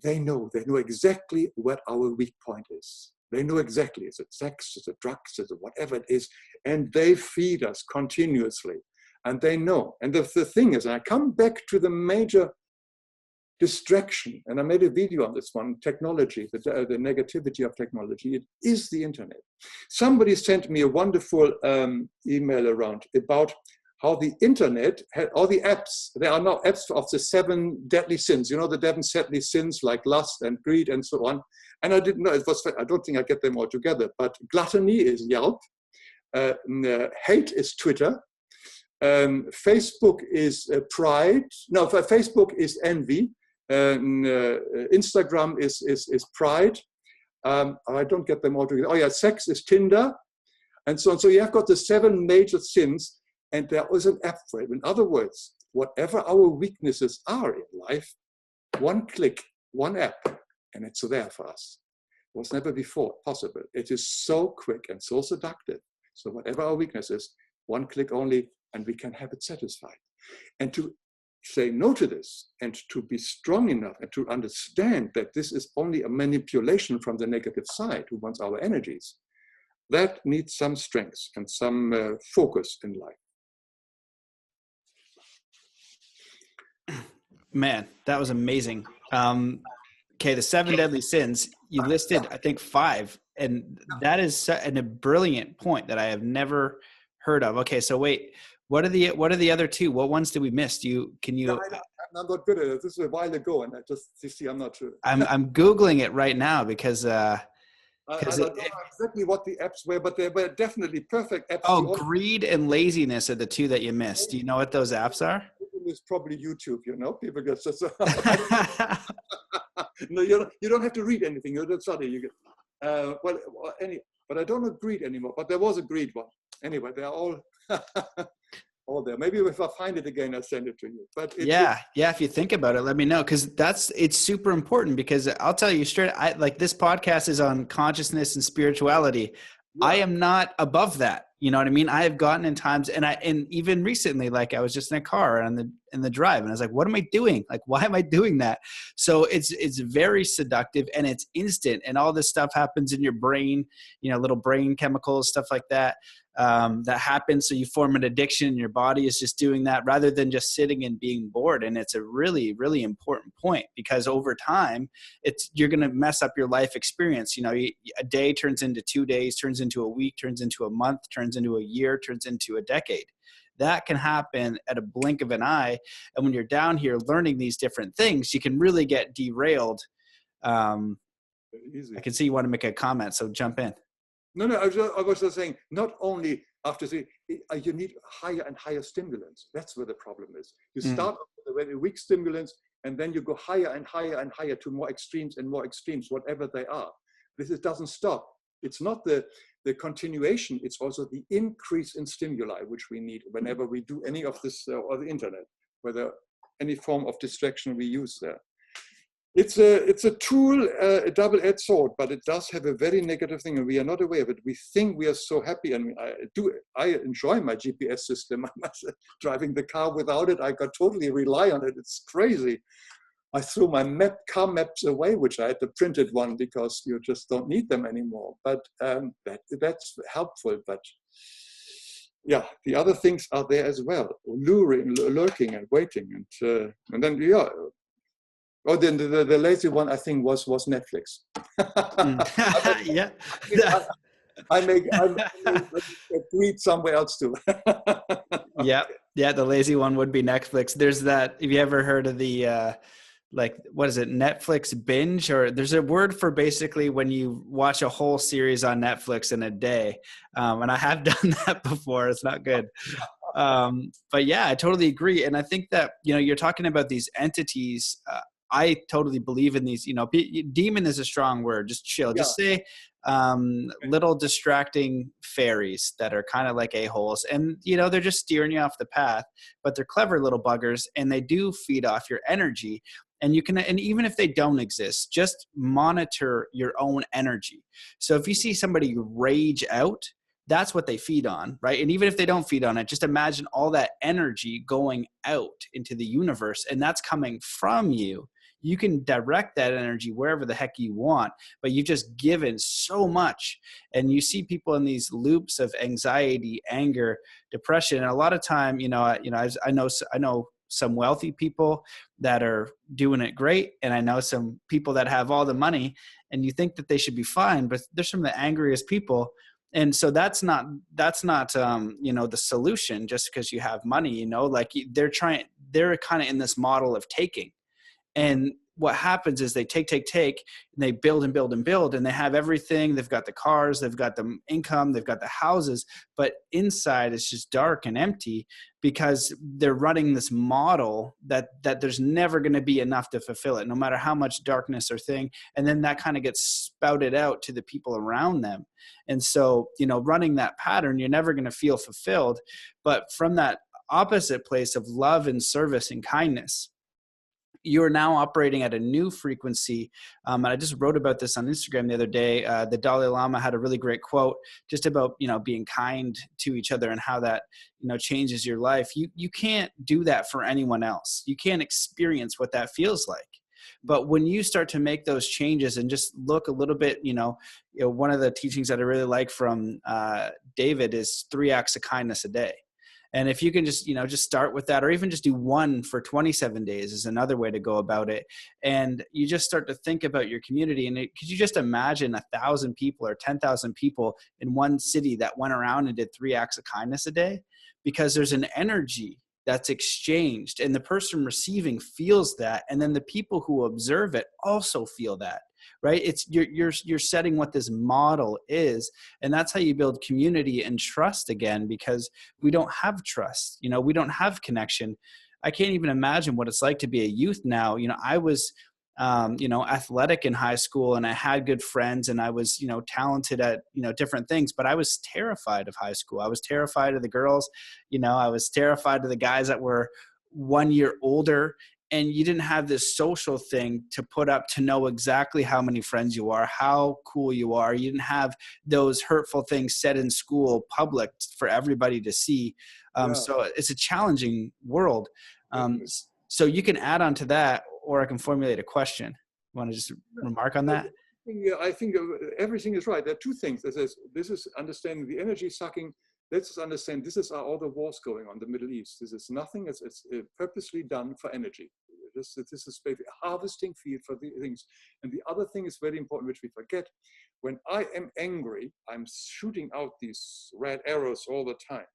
B: they know exactly what our weak point is. They know exactly. Is it sex? Is it drugs? Is it whatever it is? And they feed us continuously. And they know. And the thing is, and I come back to the major distraction, and I made a video on this one, technology, the negativity of technology. It is the internet. Somebody sent me a wonderful email around about how the internet had all the apps. There are now apps of the 7 deadly sins. You know, the 7 deadly sins like lust and greed and so on. And I didn't know, I don't think I get them all together, but gluttony is Yelp. Hate is Twitter. Facebook is pride. No, Facebook is envy. Instagram is pride. I don't get them all together. Oh yeah, sex is Tinder, and so on. So you have got the 7 major sins, and there is an app for it. In other words, whatever our weaknesses are in life, one click, one app, and it's there for us. It was never before possible. It is so quick and so seductive. So whatever our weakness is, one click only, and we can have it satisfied. And to say no to this, and to be strong enough and to understand that this is only a manipulation from the negative side who wants our energies, that needs some strength and some focus in life.
A: Man, that was amazing. Okay, the 7 deadly sins, you listed, I think, 5, and that is a brilliant point that I have never heard of. Okay, so wait, what are the other 2? What ones did we miss? Can you?
B: No, I'm not good at it. This is a while ago, and I'm not sure.
A: I'm Googling it right now because
B: I don't know exactly what the apps were, but they were definitely perfect apps.
A: Oh, greed and laziness are the 2 that you missed. Do you know what those apps are?
B: It's probably YouTube, you know. People get just no, you don't have to read anything. You don't study. You get but I don't know greed anymore. But there was a greed one. Anyway, they're all all there. Maybe if I find it again, I'll send it to you. But
A: yeah. If you think about it, let me know, because it's super important. Because I'll tell you straight, like this podcast is on consciousness and spirituality. I
B: Yeah.
A: am not above that. You know what I mean? I have gotten in times, and even recently, like I was just in a car on in the drive, and I was like, what am I doing? Like, why am I doing that? So it's very seductive, and it's instant, and all this stuff happens in your brain, little brain chemicals, stuff like that. That happens. So you form an addiction, and your body is just doing that rather than just sitting and being bored. And it's a really, really important point, because over time, you're going to mess up your life experience. A day turns into 2 days, turns into a week, turns into a month, turns into a year, turns into a decade. That can happen at a blink of an eye. And when you're down here learning these different things, you can really get derailed.
B: Easy.
A: I can see you want to make a comment, so jump in.
B: No, I was just saying, not only after you need higher and higher stimulants. That's where the problem is. You start off with a very weak stimulants, and then you go higher and higher and higher to more extremes and more extremes, whatever they are. This doesn't stop. It's not the continuation, it's also the increase in stimuli, which we need whenever we do any of this, or the internet, whether any form of distraction we use there. It's a tool, a double-edged sword, but it does have a very negative thing, and we are not aware of it. We think we are so happy, and I enjoy my GPS system. Driving the car without it, I got totally rely on it. It's crazy. I threw my car maps away, which I had the printed one, because you just don't need them anymore. But that's helpful. But yeah, the other things are there as well, luring, lurking, and waiting, and then yeah. Oh, then the lazy one, I think, was Netflix.
A: Yeah.
B: I may read somewhere else too.
A: Yeah, the lazy one would be Netflix. There's that. Have you ever heard of the what is it, Netflix binge? Or there's a word for basically when you watch a whole series on Netflix in a day. And I have done that before. It's not good. But yeah, I totally agree. And I think that, you're talking about these entities. I totally believe in these, demon is a strong word, just chill. Yeah. Just say little distracting fairies that are kind of like a-holes. And, they're just steering you off the path, but they're clever little buggers, and they do feed off your energy. And and even if they don't exist, just monitor your own energy. So if you see somebody rage out, that's what they feed on, right? And even if they don't feed on it, just imagine all that energy going out into the universe, and that's coming from you. You can direct that energy wherever the heck you want, but you've just given so much. And you see people in these loops of anxiety, anger, depression. And a lot of time, I know some wealthy people that are doing it great. And I know some people that have all the money, and you think that they should be fine, but they're some of the angriest people. And so that's not the solution just because you have money, they're kind of in this model of taking. And what happens is they take, and they build and build and build, and they have everything. They've got the cars, they've got the income, they've got the houses, but inside it's just dark and empty because they're running this model that there's never going to be enough to fulfill it, no matter how much darkness or thing. And then that kind of gets spouted out to the people around them. And so, running that pattern, you're never going to feel fulfilled. But from that opposite place of love and service and kindness, you are now operating at a new frequency. And I just wrote about this on Instagram the other day. The Dalai Lama had a really great quote just about, being kind to each other and how that, changes your life. You can't do that for anyone else. You can't experience what that feels like. But when you start to make those changes and just look a little bit, one of the teachings that I really like from David is 3 acts of kindness a day. And if you can just, just start with that, or even just do one for 27 days is another way to go about it. And you just start to think about your community. And could you just imagine 1,000 people or 10,000 people in one city that went around and did 3 acts of kindness a day? Because there's an energy that's exchanged, and the person receiving feels that. And then the people who observe it also feel that. Right? It's you're setting what this model is, and that's how you build community and trust again, because we don't have trust. We don't have connection. I can't even imagine what it's like to be a youth now. I was, athletic in high school, and I had good friends, and I was, talented at, different things, but I was terrified of high school. I was terrified of the girls. I was terrified of the guys that were 1 year older. and you didn't have this social thing to put up to know exactly how many friends you are, how cool you are. You didn't have those hurtful things said in school, public for everybody to see. So it's a challenging world. So you can add on to that, or I can formulate a question. You want to just remark on that?
B: Yeah, I think everything is right. There are two things. This is understanding the energy sucking. Let's just understand this is all the wars going on in the Middle East. This is nothing. It's purposely done for energy. This is basically a harvesting field for the things. And the other thing is very important, which we forget. When I am angry, I'm shooting out these red arrows all the time.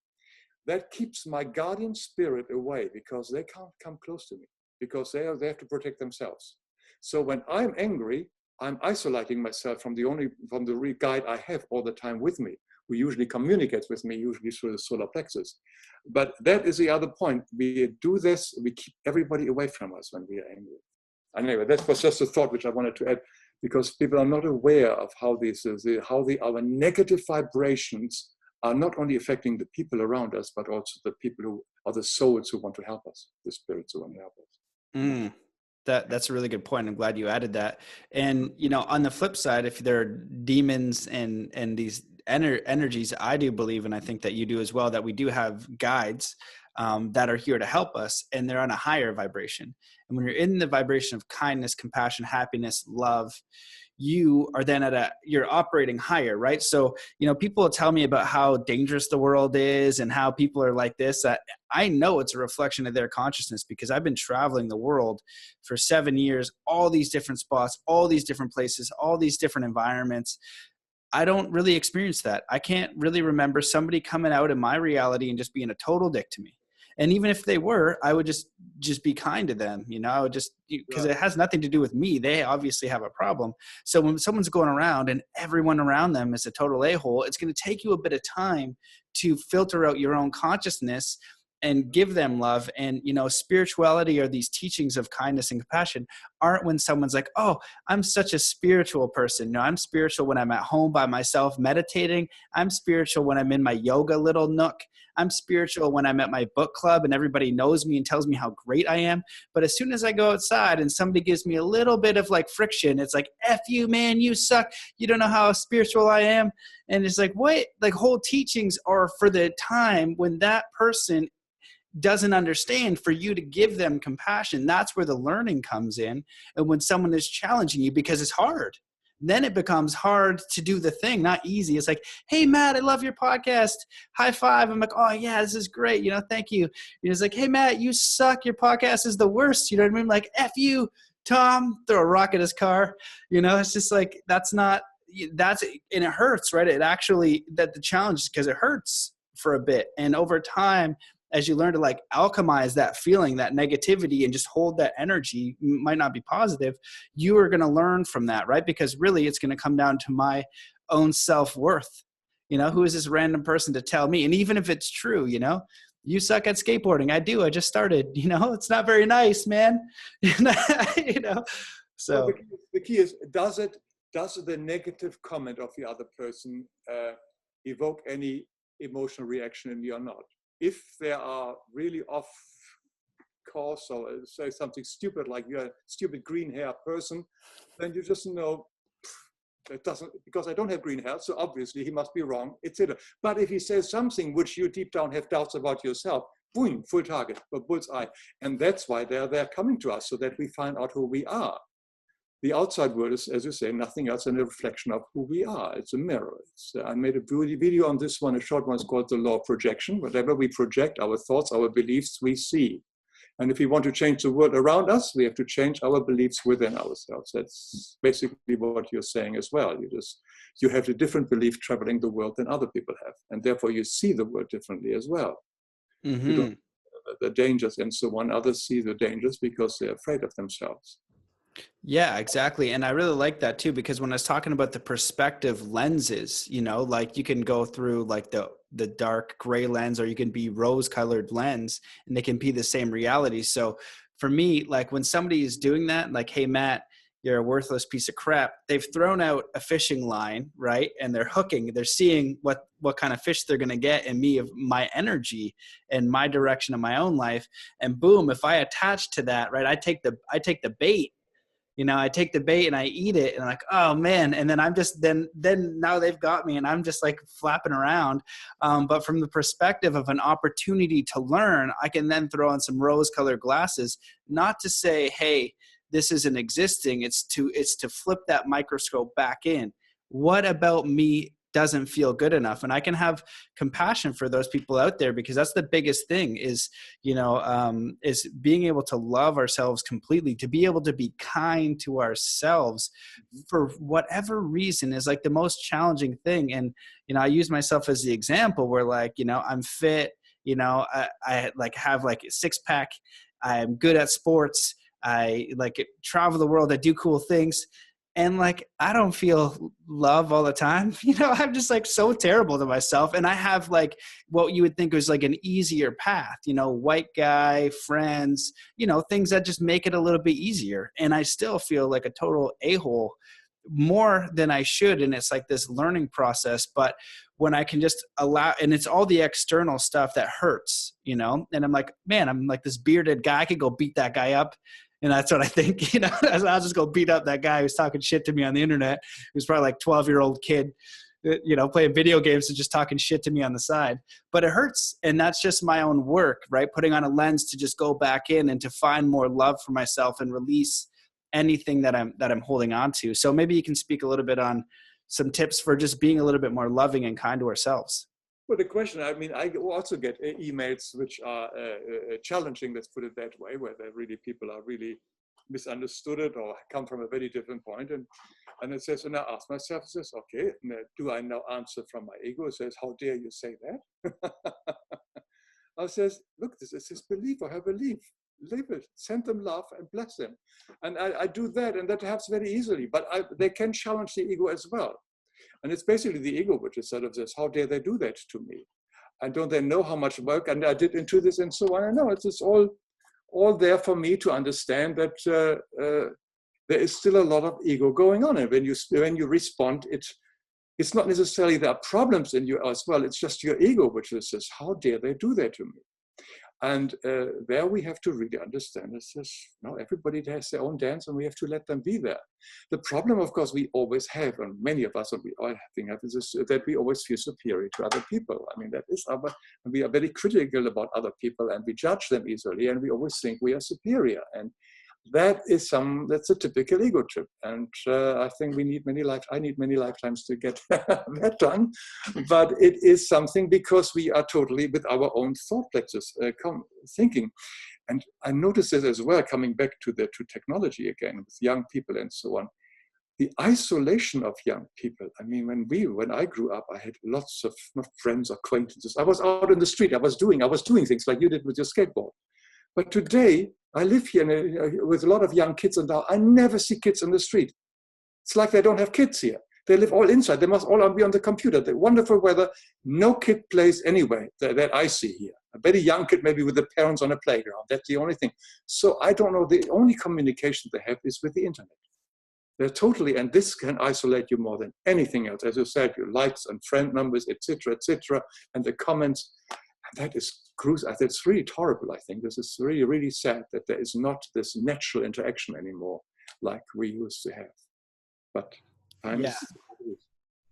B: That keeps my guardian spirit away because they can't come close to me because they have to protect themselves. So when I'm angry, I'm isolating myself from the real guide I have all the time with me, who usually communicates with me, usually through the solar plexus. But that is the other point. We do this, we keep everybody away from us when we are angry. Anyway, that was just a thought which I wanted to add, because people are not aware of how our negative vibrations are not only affecting the people around us, but also the people who are the souls who want to help us, the spirits who want to help us.
A: That's a really good point. I'm glad you added that. And, on the flip side, if there are demons and these energies, I do believe, and I think that you do as well, that we do have guides that are here to help us, and they're on a higher vibration. And when you're in the vibration of kindness, compassion, happiness, love, you are then you're operating higher, right? So, people will tell me about how dangerous the world is and how people are like this. I know it's a reflection of their consciousness, because I've been traveling the world for 7 years, all these different spots, all these different places, all these different environments. I don't really experience that. I can't really remember somebody coming out in my reality and just being a total dick to me. And even if they were, I would just be kind to them, I would just, because it has nothing to do with me. They obviously have a problem. So when someone's going around and everyone around them is a total a-hole, it's going to take you a bit of time to filter out your own consciousness and give them love. And, spirituality, or these teachings of kindness and compassion, aren't when someone's like, oh, I'm such a spiritual person. No, I'm spiritual when I'm at home by myself meditating. I'm spiritual when I'm in my yoga little nook. I'm spiritual when I'm at my book club and everybody knows me and tells me how great I am. But as soon as I go outside and somebody gives me a little bit of like friction, it's like, F you, man, you suck. You don't know how spiritual I am. And it's like, what? Like, whole teachings are for the time when that person doesn't understand, for you to give them compassion. That's where the learning comes in. And when someone is challenging you, because it's hard, then it becomes hard to do the thing, not easy. It's like, hey, Matt, I love your podcast. High five. I'm like, oh, yeah, this is great. Thank you. It's like, hey, Matt, you suck. Your podcast is the worst. You know what I mean? Like, F you, Tom, throw a rock at his car. It's just like, and it hurts, right? It actually, that the challenge is because it hurts for a bit. And over time, as you learn to like alchemize that feeling, that negativity, and just hold that energy, might not be positive, you are going to learn from that, right? Because really it's going to come down to my own self-worth. Who is this random person to tell me? And even if it's true, you suck at skateboarding. I do. I just started, it's not very nice, man. So
B: well, the key is, does the negative comment of the other person evoke any emotional reaction in me or not? If they are really off course, or say something stupid like you're a stupid green hair person, then you just know it doesn't, because I don't have green hair, so obviously he must be wrong, etc. But if he says something which you deep down have doubts about yourself, boom, full target, bullseye. And that's why they're coming to us, so that we find out who we are. The outside world is, as you say, nothing else than a reflection of who we are. It's a mirror. I made a video on this one, a short one. It's called The Law of Projection. Whatever we project, our thoughts, our beliefs, we see. And if we want to change the world around us, we have to change our beliefs within ourselves. That's basically what you're saying as well. You have a different belief traveling the world than other people have. And therefore you see the world differently as well.
A: Mm-hmm.
B: You don't the dangers and so on. Others see the dangers because they're afraid of themselves.
A: Yeah, exactly. And I really like that too, because when I was talking about the perspective lenses, like you can go through like the dark gray lens, or you can be rose colored lens, and they can be the same reality. So for me, like when somebody is doing that, like, hey, Matt, you're a worthless piece of crap. They've thrown out a fishing line, right? And they're hooking, they're seeing what kind of fish they're going to get in me, of my energy and my direction of my own life. And boom, if I attach to that, right, I take the bait. I take the bait and I eat it, and I'm like, oh man. And then I'm just, then now they've got me and I'm just like flapping around. But from the perspective of an opportunity to learn, I can then throw on some rose colored glasses, not to say, hey, this isn't existing. It's to flip that microscope back in. What about me doesn't feel good enough? And I can have compassion for those people out there, because that's the biggest thing is, is being able to love ourselves completely, to be able to be kind to ourselves for whatever reason is like the most challenging thing. And, I use myself as the example where like, I'm fit, I like have like a six pack. I'm good at sports. I like travel the world. I do cool things. And like, I don't feel love all the time. I'm just like so terrible to myself. And I have like what you would think was like an easier path, white guy, friends, things that just make it a little bit easier. And I still feel like a total a-hole more than I should. And it's like this learning process. But when I can just allow, and it's all the external stuff that hurts, and I'm like, man, I'm like this bearded guy. I could go beat that guy up. And that's what I think, I'll just go beat up that guy who's talking shit to me on the internet, who's probably like 12-year-old kid, playing video games and just talking shit to me on the side. But it hurts. And that's just my own work, right? Putting on a lens to just go back in and to find more love for myself and release anything that I'm holding on to. So maybe you can speak a little bit on some tips for just being a little bit more loving and kind to ourselves.
B: Well, the question, I mean, I also get emails which are challenging, let's put it that way, where people are really misunderstood it or come from a very different point. And it says, and I ask myself, it says, okay, do I now answer from my ego? It says, how dare you say that? I says, look, this is his belief or her belief. Live it, send them love and bless them. And I do that, and that happens very easily, but they can challenge the ego as well. And it's basically the ego which is sort of this, how dare they do that to me? And don't they know how much work and I did into this and so on? I know it's all there for me to understand that there is still a lot of ego going on. And when you respond, it's not necessarily there are problems in you as well. It's just your ego which says, how dare they do that to me? And there we have to really understand it says, no, everybody has their own dance and we have to let them be there. The problem, of course, we always have, and many of us, and we all think have, is that we always feel superior to other people. I mean, that is we are very critical about other people and we judge them easily and we always think we are superior. And that's a typical ego trip. And I think I need many lifetimes to get that done. But it is something because we are totally with our own thought plexus thinking. And I noticed this as well, coming back to technology again, with young people and so on. The isolation of young people. I mean, when I grew up, I had lots of friends, acquaintances. I was out in the street. I was doing things like you did with your skateboard. But today, I live here with a lot of young kids, and I never see kids in the street. It's like they don't have kids here. They live all inside. They must all be on the computer. The wonderful weather. No kid plays anyway that I see here. A very young kid, maybe with the parents on a playground. That's the only thing. So I don't know. The only communication they have is with the internet. They're totally, and this can isolate you more than anything else. As you said, your likes and friend numbers, etc., and the comments. And that is crucial. That's really horrible, I think. This is really, really sad that there is not this natural interaction anymore like we used to have. But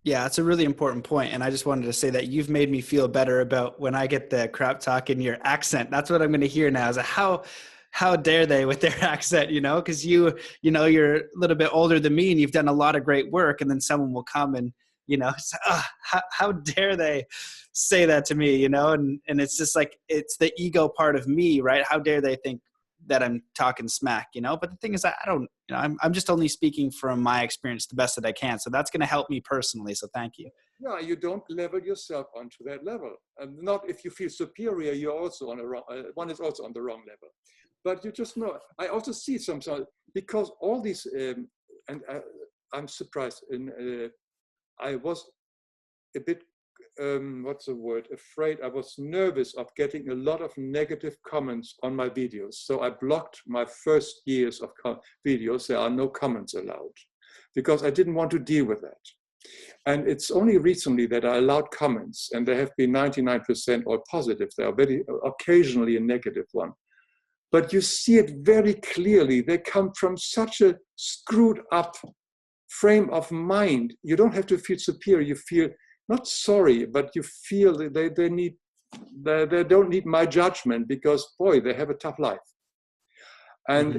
A: yeah, it's a really important point. And I just wanted to say that you've made me feel better about when I get the crap talk in your accent. That's what I'm going to hear now is how dare they with their accent, because you're a little bit older than me and you've done a lot of great work. And then someone will come and, say, how dare they say that to me, and it's just like, it's the ego part of me, right? How dare they think that I'm talking smack, but the thing is I don't, I'm just only speaking from my experience the best that I can. So that's going to help me personally. So thank you.
B: Yeah, you don't level yourself onto that level. And not if you feel superior, you're also on one is also on the wrong level. But you just know, I also see sometimes, because all these, I'm surprised, I was a bit what's the word? Afraid. I was nervous of getting a lot of negative comments on my videos. So I blocked my first years of videos. There are no comments allowed because I didn't want to deal with that. And it's only recently that I allowed comments, and they have been 99% all positive. There are very occasionally a negative one. But you see it very clearly. They come from such a screwed up frame of mind. You don't have to feel superior. You feel not sorry, but you feel that they don't need my judgment because, boy, they have a tough life. And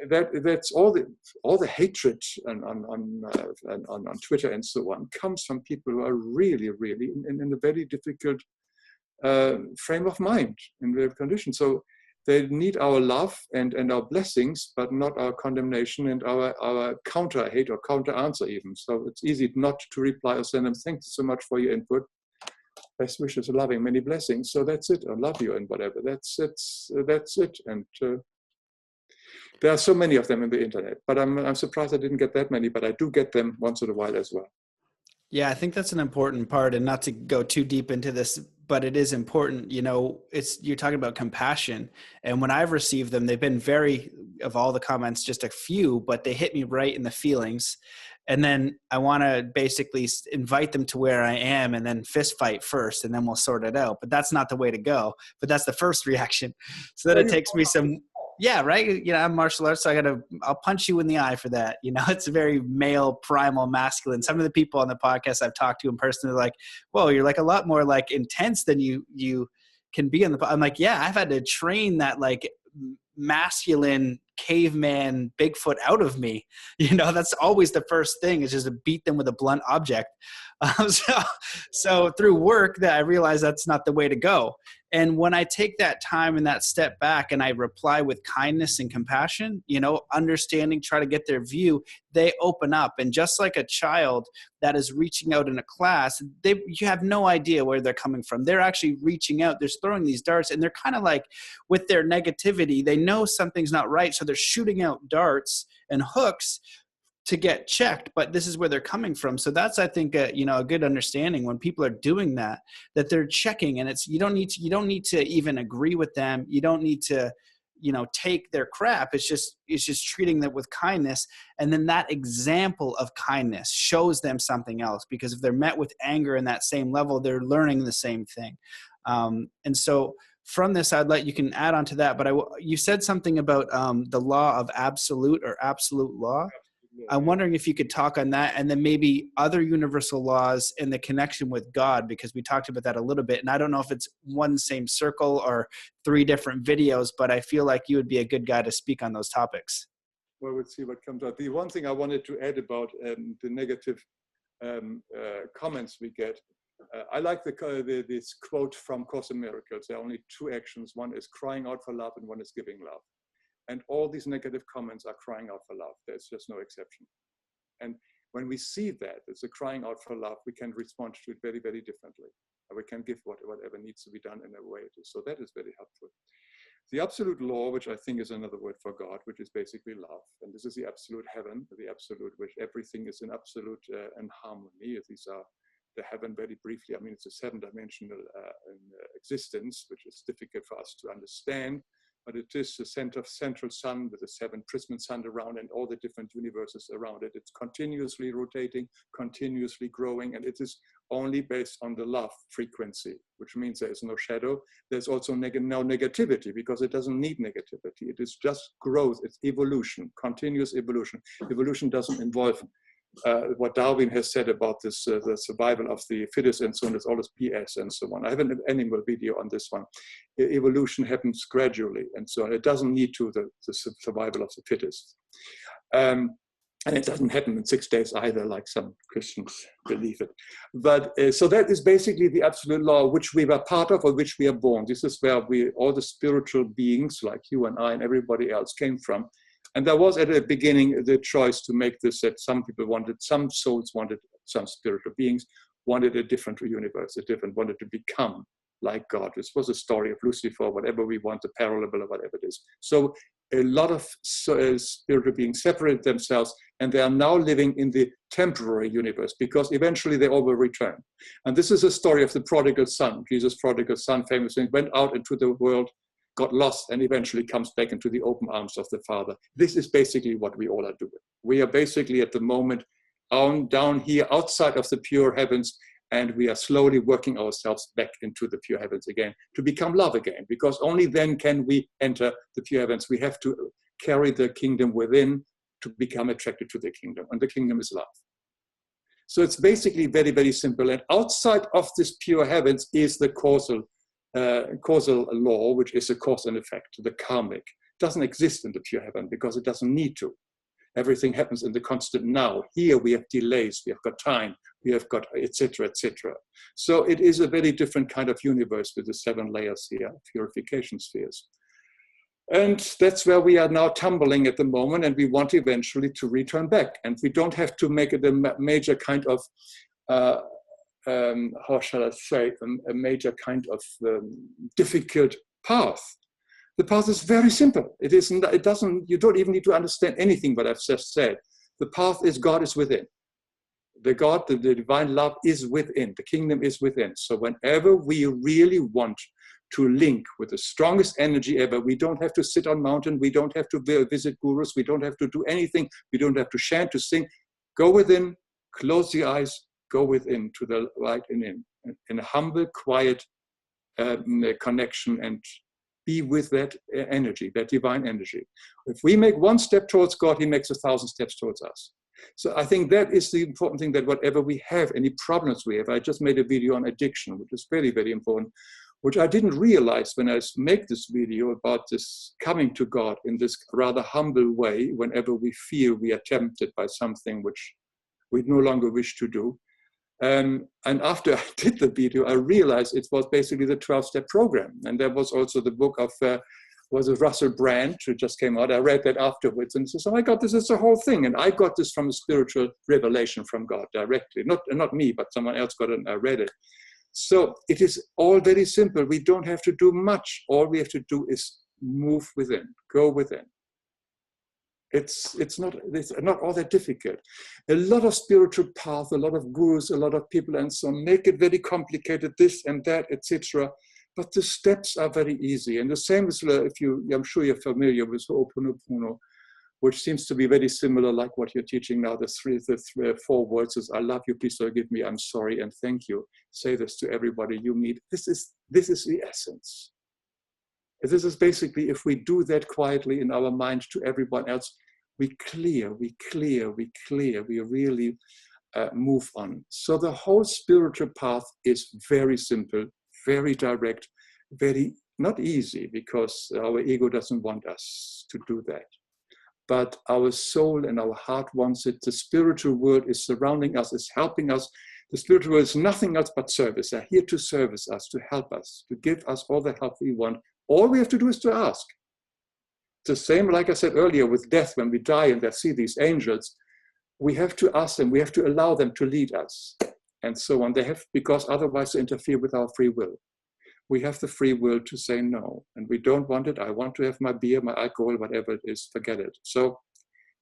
B: that's all the hatred on Twitter and so on comes from people who are really, really in a very difficult frame of mind in their condition. So they need our love and our blessings, but not our condemnation and our counter hate or counter answer even. So it's easy not to reply or send them, thanks so much for your input. Best wishes, loving, many blessings. So that's it. I love you and whatever. That's it. And there are so many of them in the internet, but I'm surprised I didn't get that many, but I do get them once in a while as well.
A: Yeah, I think that's an important part, and not to go too deep into this, but it is important. You know, you're talking about compassion, and when I've received them, they've been of all the comments, just a few, but they hit me right in the feelings. And then I want to basically invite them to where I am and then fist fight first, and then we'll sort it out. But that's not the way to go. But that's the first reaction. So then it takes me some, yeah, right. You know, I'm martial arts, so I'll punch you in the eye for that. You know, it's very male, primal, masculine. Some of the people on the podcast I've talked to in person are like, whoa, you're like a lot more like intense than you can be on the, I'm like, yeah, I've had to train that like masculine caveman Bigfoot out of me. You know, that's always the first thing, is just to beat them with a blunt object. So through work that I realized that's not the way to go. And when I take that time and that step back and I reply with kindness and compassion, you know, understanding, try to get their view, they open up. And just like a child that is reaching out in a class, you have no idea where they're coming from. They're actually reaching out. They're throwing these darts, and they're kind of like, with their negativity, they know something's not right. So they're shooting out darts and hooks to get checked, but this is where they're coming from. So that's, I think, a good understanding when people are doing that they're checking, and it's, you don't need to even agree with them. You don't need to, take their crap. It's just treating them with kindness. And then that example of kindness shows them something else, because if they're met with anger in that same level, they're learning the same thing. And so from this, you can add on to that, but you said something about the law of absolute or absolute law. I'm wondering if you could talk on that, and then maybe other universal laws and the connection with God, because we talked about that a little bit. And I don't know if it's one same circle or 3 different videos, but I feel like you would be a good guy to speak on those topics.
B: Well, we'll see what comes out. The one thing I wanted to add about the negative comments we get, I like this quote from Course in Miracles. There are only 2 actions. One is crying out for love, and one is giving love. And all these negative comments are crying out for love. There's just no exception. And when we see that it's a crying out for love, we can respond to it very, very differently. And we can give whatever needs to be done in a way it is. So that is very helpful. The absolute law, which I think is another word for God, which is basically love. And this is the absolute heaven, the absolute, which everything is in absolute and harmony. These are the heaven, very briefly. I mean, it's a 7-dimensional existence, which is difficult for us to understand. But it is the central sun with the 7 prism suns around and all the different universes around it. It's continuously rotating, continuously growing, and it is only based on the love frequency, which means there is no shadow. There's also no negativity, because it doesn't need negativity. It is just growth. It's evolution, continuous evolution. Evolution doesn't involve what Darwin has said about this, the survival of the fittest and so on, is always BS and so on. I have an animal video on this one. Evolution happens gradually and so on. It doesn't need to the survival of the fittest. And it doesn't happen in 6 days either, like some Christians believe it. But so that is basically the absolute law, which we were part of, or which we are born. This is where all the spiritual beings like you and I and everybody else came from. And there was at the beginning the choice to make this, that some souls wanted, some spiritual beings wanted a different universe, wanted to become like God. This was a story of Lucifer, whatever we want, the parable or whatever it is. So a lot of spiritual beings separated themselves, and they are now living in the temporary universe, because eventually they all will return. And this is a story of the prodigal son. Jesus' prodigal son famously went out into the world, got lost, and eventually comes back into the open arms of the Father. This is basically what we all are doing. We are basically at the moment down here outside of the pure heavens, and we are slowly working ourselves back into the pure heavens again to become love again, because only then can we enter the pure heavens. We have to carry the kingdom within to become attracted to the kingdom, and the kingdom is love. So it's basically very, very simple. And outside of this pure heavens is the causal law, which is a cause and effect, the karmic. It doesn't exist in the pure heaven because it doesn't need to. Everything happens in the constant now. Here we have delays, we have got time, we have got etc., etc. So it is a very different kind of universe with the 7 layers here, purification spheres. And that's where we are now tumbling at the moment, and we want eventually to return back. And we don't have to make it a major kind of, how shall I say, a major kind of difficult path. The path is very simple. You don't even need to understand anything what I've just said. The path is God is within. The divine love is within. The kingdom is within. So whenever we really want to link with the strongest energy ever, we don't have to sit on mountain. We don't have to visit gurus. We don't have to do anything. We don't have to chant, to sing. Go within, close the eyes, go within to the light and in a humble, quiet connection, and be with that energy, that divine energy. If we make one step towards God, he makes 1,000 steps towards us. So I think that is the important thing, that whatever we have, any problems we have, I just made a video on addiction, which is very, very important, which I didn't realize when I make this video about this coming to God in this rather humble way, whenever we feel we are tempted by something which we no longer wish to do. And after I did the video, I realized it was basically the 12-step program. And there was also the book of, was it Russell Brand, who just came out. I read that afterwards and said, oh my God, this is the whole thing. And I got this from a spiritual revelation from God directly. Not me, but someone else got it and I read it. So it is all very simple. We don't have to do much. All we have to do is move within, go within. It's not all that difficult. A lot of spiritual paths, a lot of gurus, a lot of people and so on make it very complicated, this and that, etc. But the steps are very easy. And the same is, I'm sure you're familiar with Ho'oponopono, which seems to be very similar like what you're teaching now. The 4 words is, I love you, please forgive me, I'm sorry, and thank you. Say this to everybody you meet. This is the essence. This is basically, if we do that quietly in our mind to everyone else, we really move on. So the whole spiritual path is very simple, very direct, very not easy, because our ego doesn't want us to do that. But our soul and our heart wants it. The spiritual world is surrounding us, is helping us. The spiritual world is nothing else but service. They're here to service us, to help us, to give us all the help we want. All we have to do is to ask. It's the same, like I said earlier, with death. When we die and they see these angels, we have to ask them, we have to allow them to lead us, and so on. They have, because otherwise they interfere with our free will. We have the free will to say no, and we don't want it. I want to have my beer, my alcohol, whatever it is, forget it. So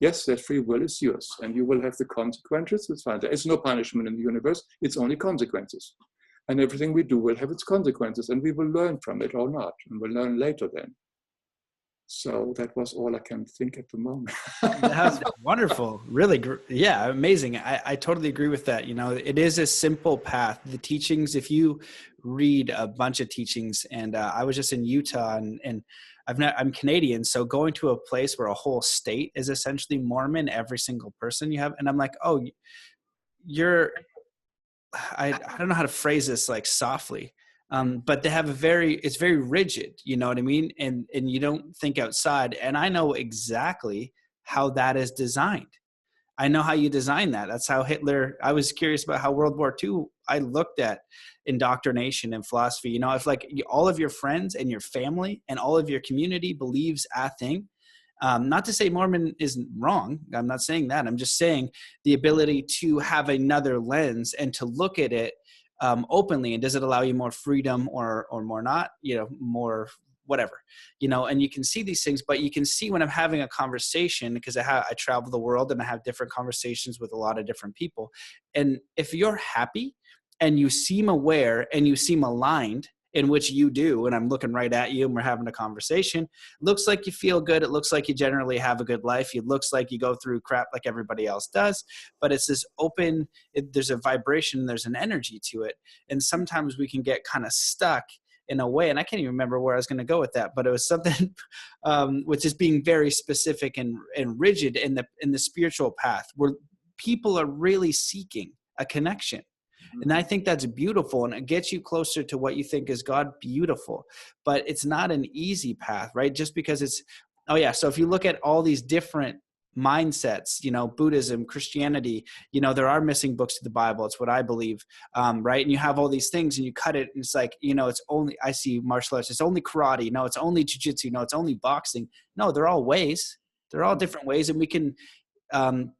B: yes, that free will is yours, and you will have the consequences. It's fine. There is no punishment in the universe. It's only consequences. And everything we do will have its consequences, and we will learn from it or not, and we'll learn later then. So that was all I can think at the moment.
A: That's wonderful. Really, yeah, amazing. I totally agree with that. You know, it is a simple path. The teachings, if you read a bunch of teachings, and I was just in Utah, and I'm Canadian, so going to a place where a whole state is essentially Mormon, every single person you have, and I'm like, oh, I don't know how to phrase this like softly. But they have it's very rigid, you know what I mean? And you don't think outside. And I know exactly how that is designed. I know how you design that. That's how Hitler, I was curious about how World War II, I looked at indoctrination and philosophy. You know, if like all of your friends and your family and all of your community believes a thing, not to say Mormon isn't wrong. I'm not saying that. I'm just saying the ability to have another lens and to look at it openly. And does it allow you more freedom or more not, you know, more whatever, you know, and you can see these things, but you can see when I'm having a conversation, because I travel the world and I have different conversations with a lot of different people. And if you're happy and you seem aware and you seem aligned, in which you do, and I'm looking right at you and we're having a conversation, looks like you feel good. It looks like you generally have a good life. It looks like you go through crap like everybody else does, but it's this open, there's a vibration, there's an energy to it. And sometimes we can get kind of stuck in a way, and I can't even remember where I was going to go with that, but it was something which is being very specific and rigid in the spiritual path, where people are really seeking a connection. And I think that's beautiful, and it gets you closer to what you think is God. Beautiful. But it's not an easy path, right? Just because it's, oh yeah. So if you look at all these different mindsets, you know, Buddhism, Christianity, you know, there are missing books of the Bible. It's what I believe. Right. And you have all these things and you cut it. And it's like, you know, it's only, I see martial arts, it's only karate. No, it's only jujitsu. No, it's only boxing. No, they're all ways. They're all different ways. And we can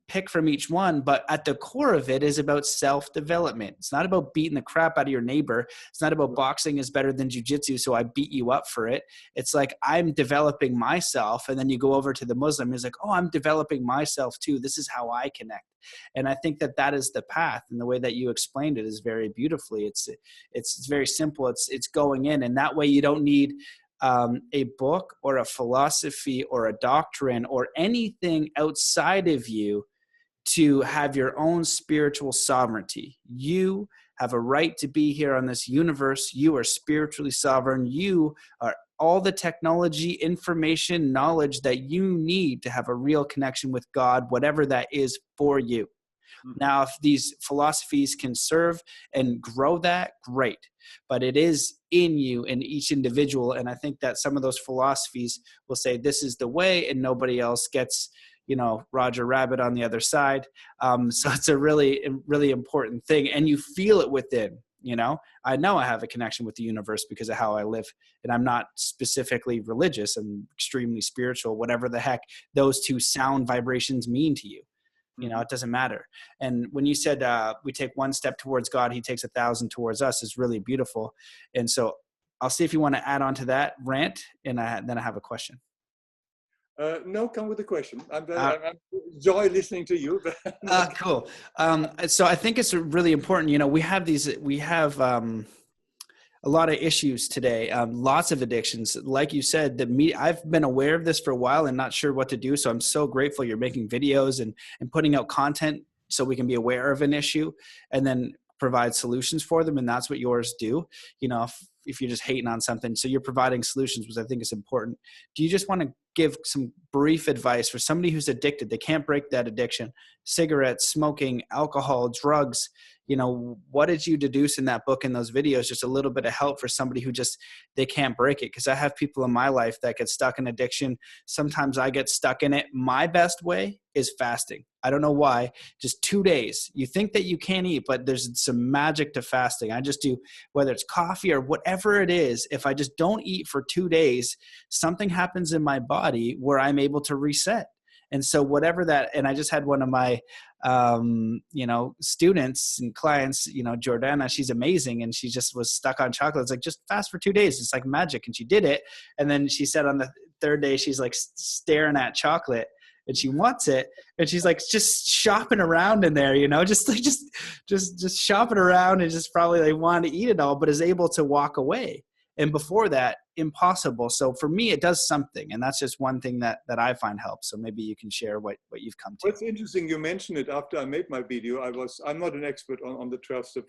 A: pick from each one, but at the core of it is about self-development. It's not about beating the crap out of your neighbor. It's not about boxing is better than jujitsu, so I beat you up for it. It's like, I'm developing myself. And then you go over to the Muslim, he's like, oh, I'm developing myself too. This is how I connect. And I think that that is the path, and the way that you explained it is very beautifully. It's very simple. It's going in, and that way you don't need a book or a philosophy or a doctrine or anything outside of you to have your own spiritual sovereignty. You have a right to be here on this universe. You are spiritually sovereign. You are all the technology, information, knowledge that you need to have a real connection with God, whatever that is for you. Now, if these philosophies can serve and grow that, great. But it is in you, in each individual. And I think that some of those philosophies will say this is the way, and nobody else gets, you know, Roger Rabbit on the other side. So it's a really, really important thing. And you feel it within, you know. I know I have a connection with the universe because of how I live. And I'm not specifically religious. I'm extremely spiritual, whatever the heck those two sound vibrations mean to you. You know, it doesn't matter. And when you said we take one step towards God, he takes 1,000 towards us, is really beautiful. And so I'll see if you want to add on to that rant, and then I have a question.
B: No, come with a question. I'm enjoy listening to you.
A: Cool. So I think it's really important. You know, we have a lot of issues today, lots of addictions. Like you said, I've been aware of this for a while and not sure what to do. So I'm so grateful you're making videos and putting out content so we can be aware of an issue and then provide solutions for them. And that's what yours do. You know, if you're just hating on something, so you're providing solutions, which I think is important. Do you just want to give some brief advice for somebody who's addicted? They can't break that addiction: cigarettes, smoking, alcohol, drugs. You know, what did you deduce in that book and those videos? Just a little bit of help for somebody who just, they can't break it. Because I have people in my life that get stuck in addiction. Sometimes I get stuck in it. My best way is fasting. I don't know why. Just 2 days. You think that you can't eat, but there's some magic to fasting. I just do, whether it's coffee or whatever it is, if I just don't eat for 2 days, something happens in my body where I'm able to reset. And so whatever that, and I just had one of my, you know, students and clients, you know, Jordana, she's amazing. And she just was stuck on chocolate. It's like, just fast for 2 days. It's like magic. And she did it. And then she said on the third day, she's like staring at chocolate and she wants it. And she's like, just shopping around in there, you know, just shopping around and just probably like wanting to eat it all, but is able to walk away. And before that, impossible. So for me, it does something. And that's just one thing that I find helps. So maybe you can share what you've come to.
B: Well, it's interesting you mentioned it. After I made my video, I'm not an expert on the 12-step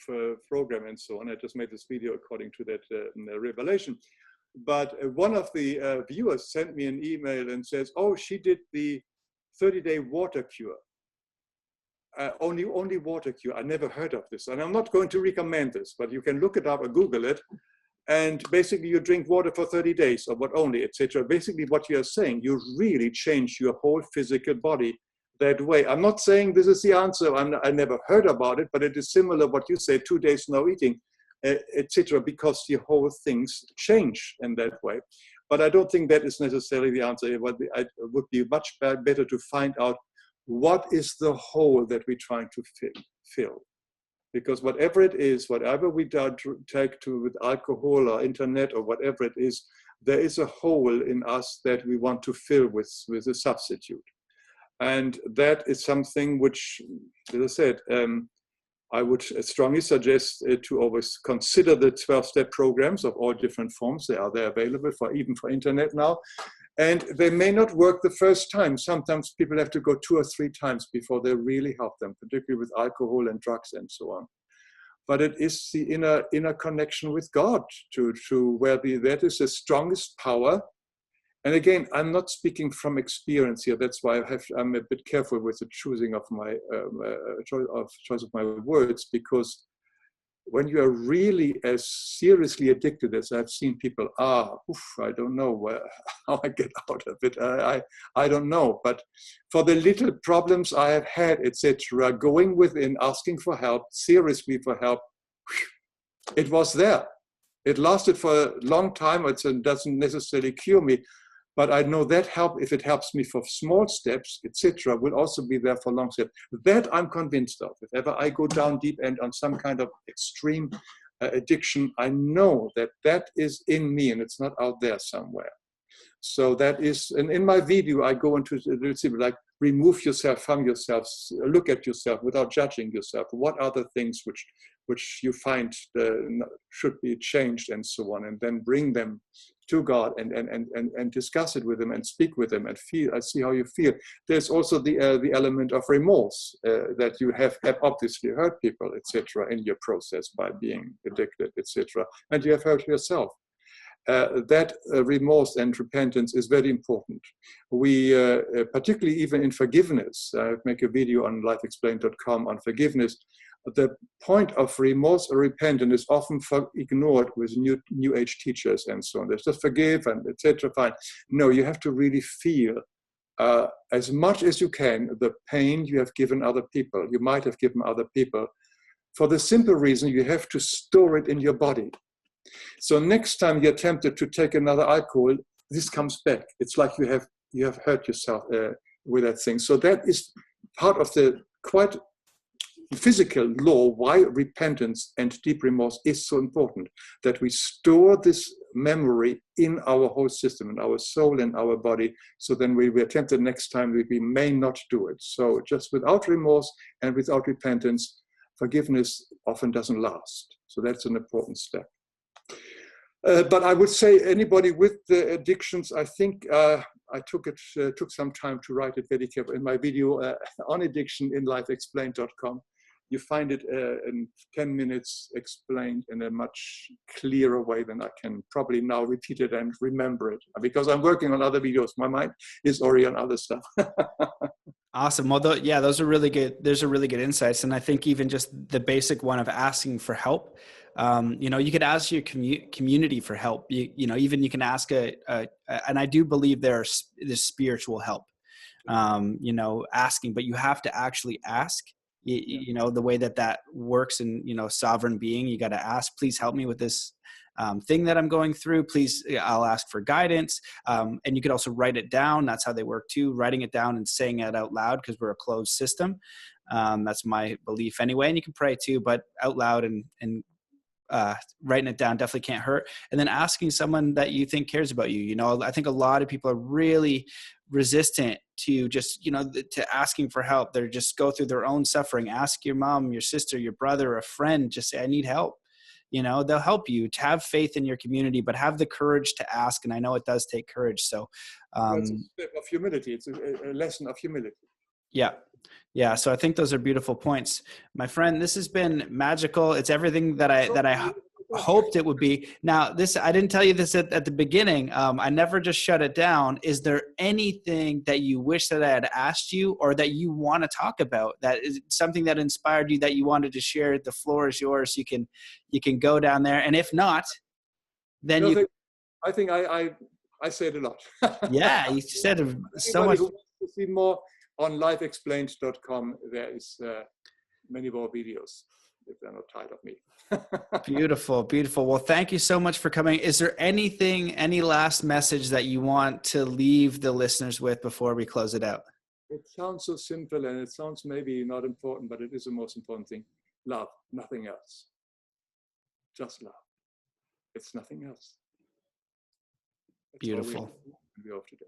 B: program and so on. I just made this video according to that revelation. But one of the viewers sent me an email and says, oh, she did the 30-day water cure. Only water cure. I never heard of this. And I'm not going to recommend this, but you can look it up or Google it. And basically you drink water for 30 days or what only, etc. Basically what you are saying, you really change your whole physical body that way. I'm not saying this is the answer. I never heard about it, but it is similar what you say, 2 days no eating, etc. Because the whole things change in that way. But I don't think that is necessarily the answer. It would be much better to find out what is the hole that we're trying to fill. Because whatever it is, whatever we take to with alcohol or internet or whatever it is, there is a hole in us that we want to fill with a substitute. And that is something which, as I said, I would strongly suggest to always consider the 12-step programs of all different forms. They're available even for internet now. And they may not work the first time. Sometimes people have to go 2 or 3 times before they really help them, particularly with alcohol and drugs and so on. But it is the inner connection with God to where that is the strongest power. And again, I'm not speaking from experience here. That's why I'm a bit careful with the choosing of my choice of my words, because when you are really as seriously addicted as I've seen people I don't know how I get out of it. I don't know. But for the little problems I have had, etc., going within, asking for help, seriously for help, it was there. It lasted for a long time. It doesn't necessarily cure me. But I know that if it helps me for small steps, etc., will also be there for long steps. That I'm convinced of. If ever I go down deep end on some kind of extreme addiction, I know that is in me and it's not out there somewhere. So that is, and in my video, I go into like remove yourself from yourself, look at yourself without judging yourself. What are the things which you find should be changed and so on, and then bring them to God and discuss it with Him and speak with Him and feel. I see how you feel. There's also the element of remorse that you have obviously hurt people, etc., in your process by being addicted, etc., and you have hurt yourself. That remorse and repentance is very important. We, particularly even in forgiveness, I make a video on lifeexplained.com on forgiveness. The point of remorse or repentance is often ignored with new age teachers and so on. They just forgive and etc. Fine. No, you have to really feel as much as you can the pain you have given other people. You might have given other people, for the simple reason you have to store it in your body. So next time you're tempted to take another alcohol, this comes back. It's like you have hurt yourself with that thing. So that is part of the quite physical law why repentance and deep remorse is so important, that we store this memory in our whole system, in our soul and our body, so then we are tempted next time we may not do it. So just without remorse and without repentance, forgiveness often doesn't last. So that's an important step. But I would say anybody with the addictions, I think I took some time to write it very carefully. In my video on addiction in lifeexplained.com, you find it in 10 minutes explained in a much clearer way than I can probably now repeat it and remember it. Because I'm working on other videos, my mind is already on other stuff.
A: Awesome. Well, those are really good. Those are really good insights. And I think even just the basic one of asking for help, you could ask your community for help. Even you can ask and I do believe there's spiritual help, asking, but you have to actually ask. The way that works in, sovereign being, you got to ask, please help me with this thing that I'm going through. Please, I'll ask for guidance. And you could also write it down. That's how they work too. Writing it down and saying it out loud, because we're a closed system. That's my belief anyway. And you can pray too, but out loud and writing it down definitely can't hurt. And then asking someone that you think cares about you. I think a lot of people are really resistant to just, to asking for help. They're just go through their own suffering. Ask your mom, your sister, your brother, a friend, just say, I need help. They'll help you. To have faith in your community, but have the courage to ask. And I know it does take courage. So
B: it's a step of humility. It's a lesson of humility.
A: Yeah. So I think those are beautiful points, my friend. This has been magical. It's everything that I hoped it would be. Now, I didn't tell you this at the beginning. I never just shut it down. Is there anything that you wish that I had asked you, or that you want to talk about, that is something that inspired you that you wanted to share? The floor is yours. You can go down there. And if not, then
B: I think I said a lot.
A: Yeah, you said so much.
B: Who wants to see more on lifeexplained.com, there is many more videos if they're not tired of me.
A: Beautiful, beautiful. Well, thank you so much for coming. Is there any last message that you want to leave the listeners with before we close it out?
B: It sounds so simple, and it sounds maybe not important, but it is the most important thing. Love, nothing else. Just love. It's nothing else. That's
A: Beautiful.
B: we are today.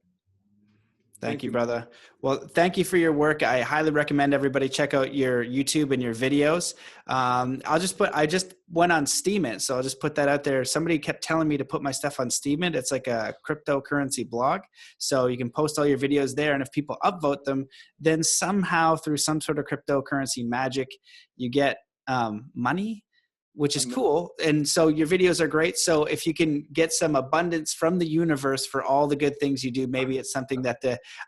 A: Thank you, brother. Well, thank you for your work. I highly recommend everybody check out your YouTube and your videos. I just went on Steam It, so I'll just put that out there. Somebody kept telling me to put my stuff on Steam It. It's like a cryptocurrency blog. So you can post all your videos there. And if people upvote them, then somehow through some sort of cryptocurrency magic, you get money, which is cool. And so your videos are great. So if you can get some abundance from the universe for all the good things you do, maybe it's something that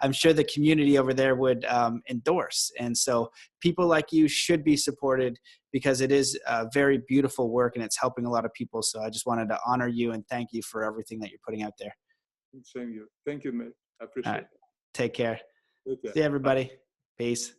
A: I'm sure the community over there would endorse. And so people like you should be supported because it is a very beautiful work and it's helping a lot of people. So I just wanted to honor you and thank you for everything that you're putting out there.
B: Same you. Thank you, mate. I appreciate it.
A: Take care.
B: Take care.
A: See you, everybody. Peace.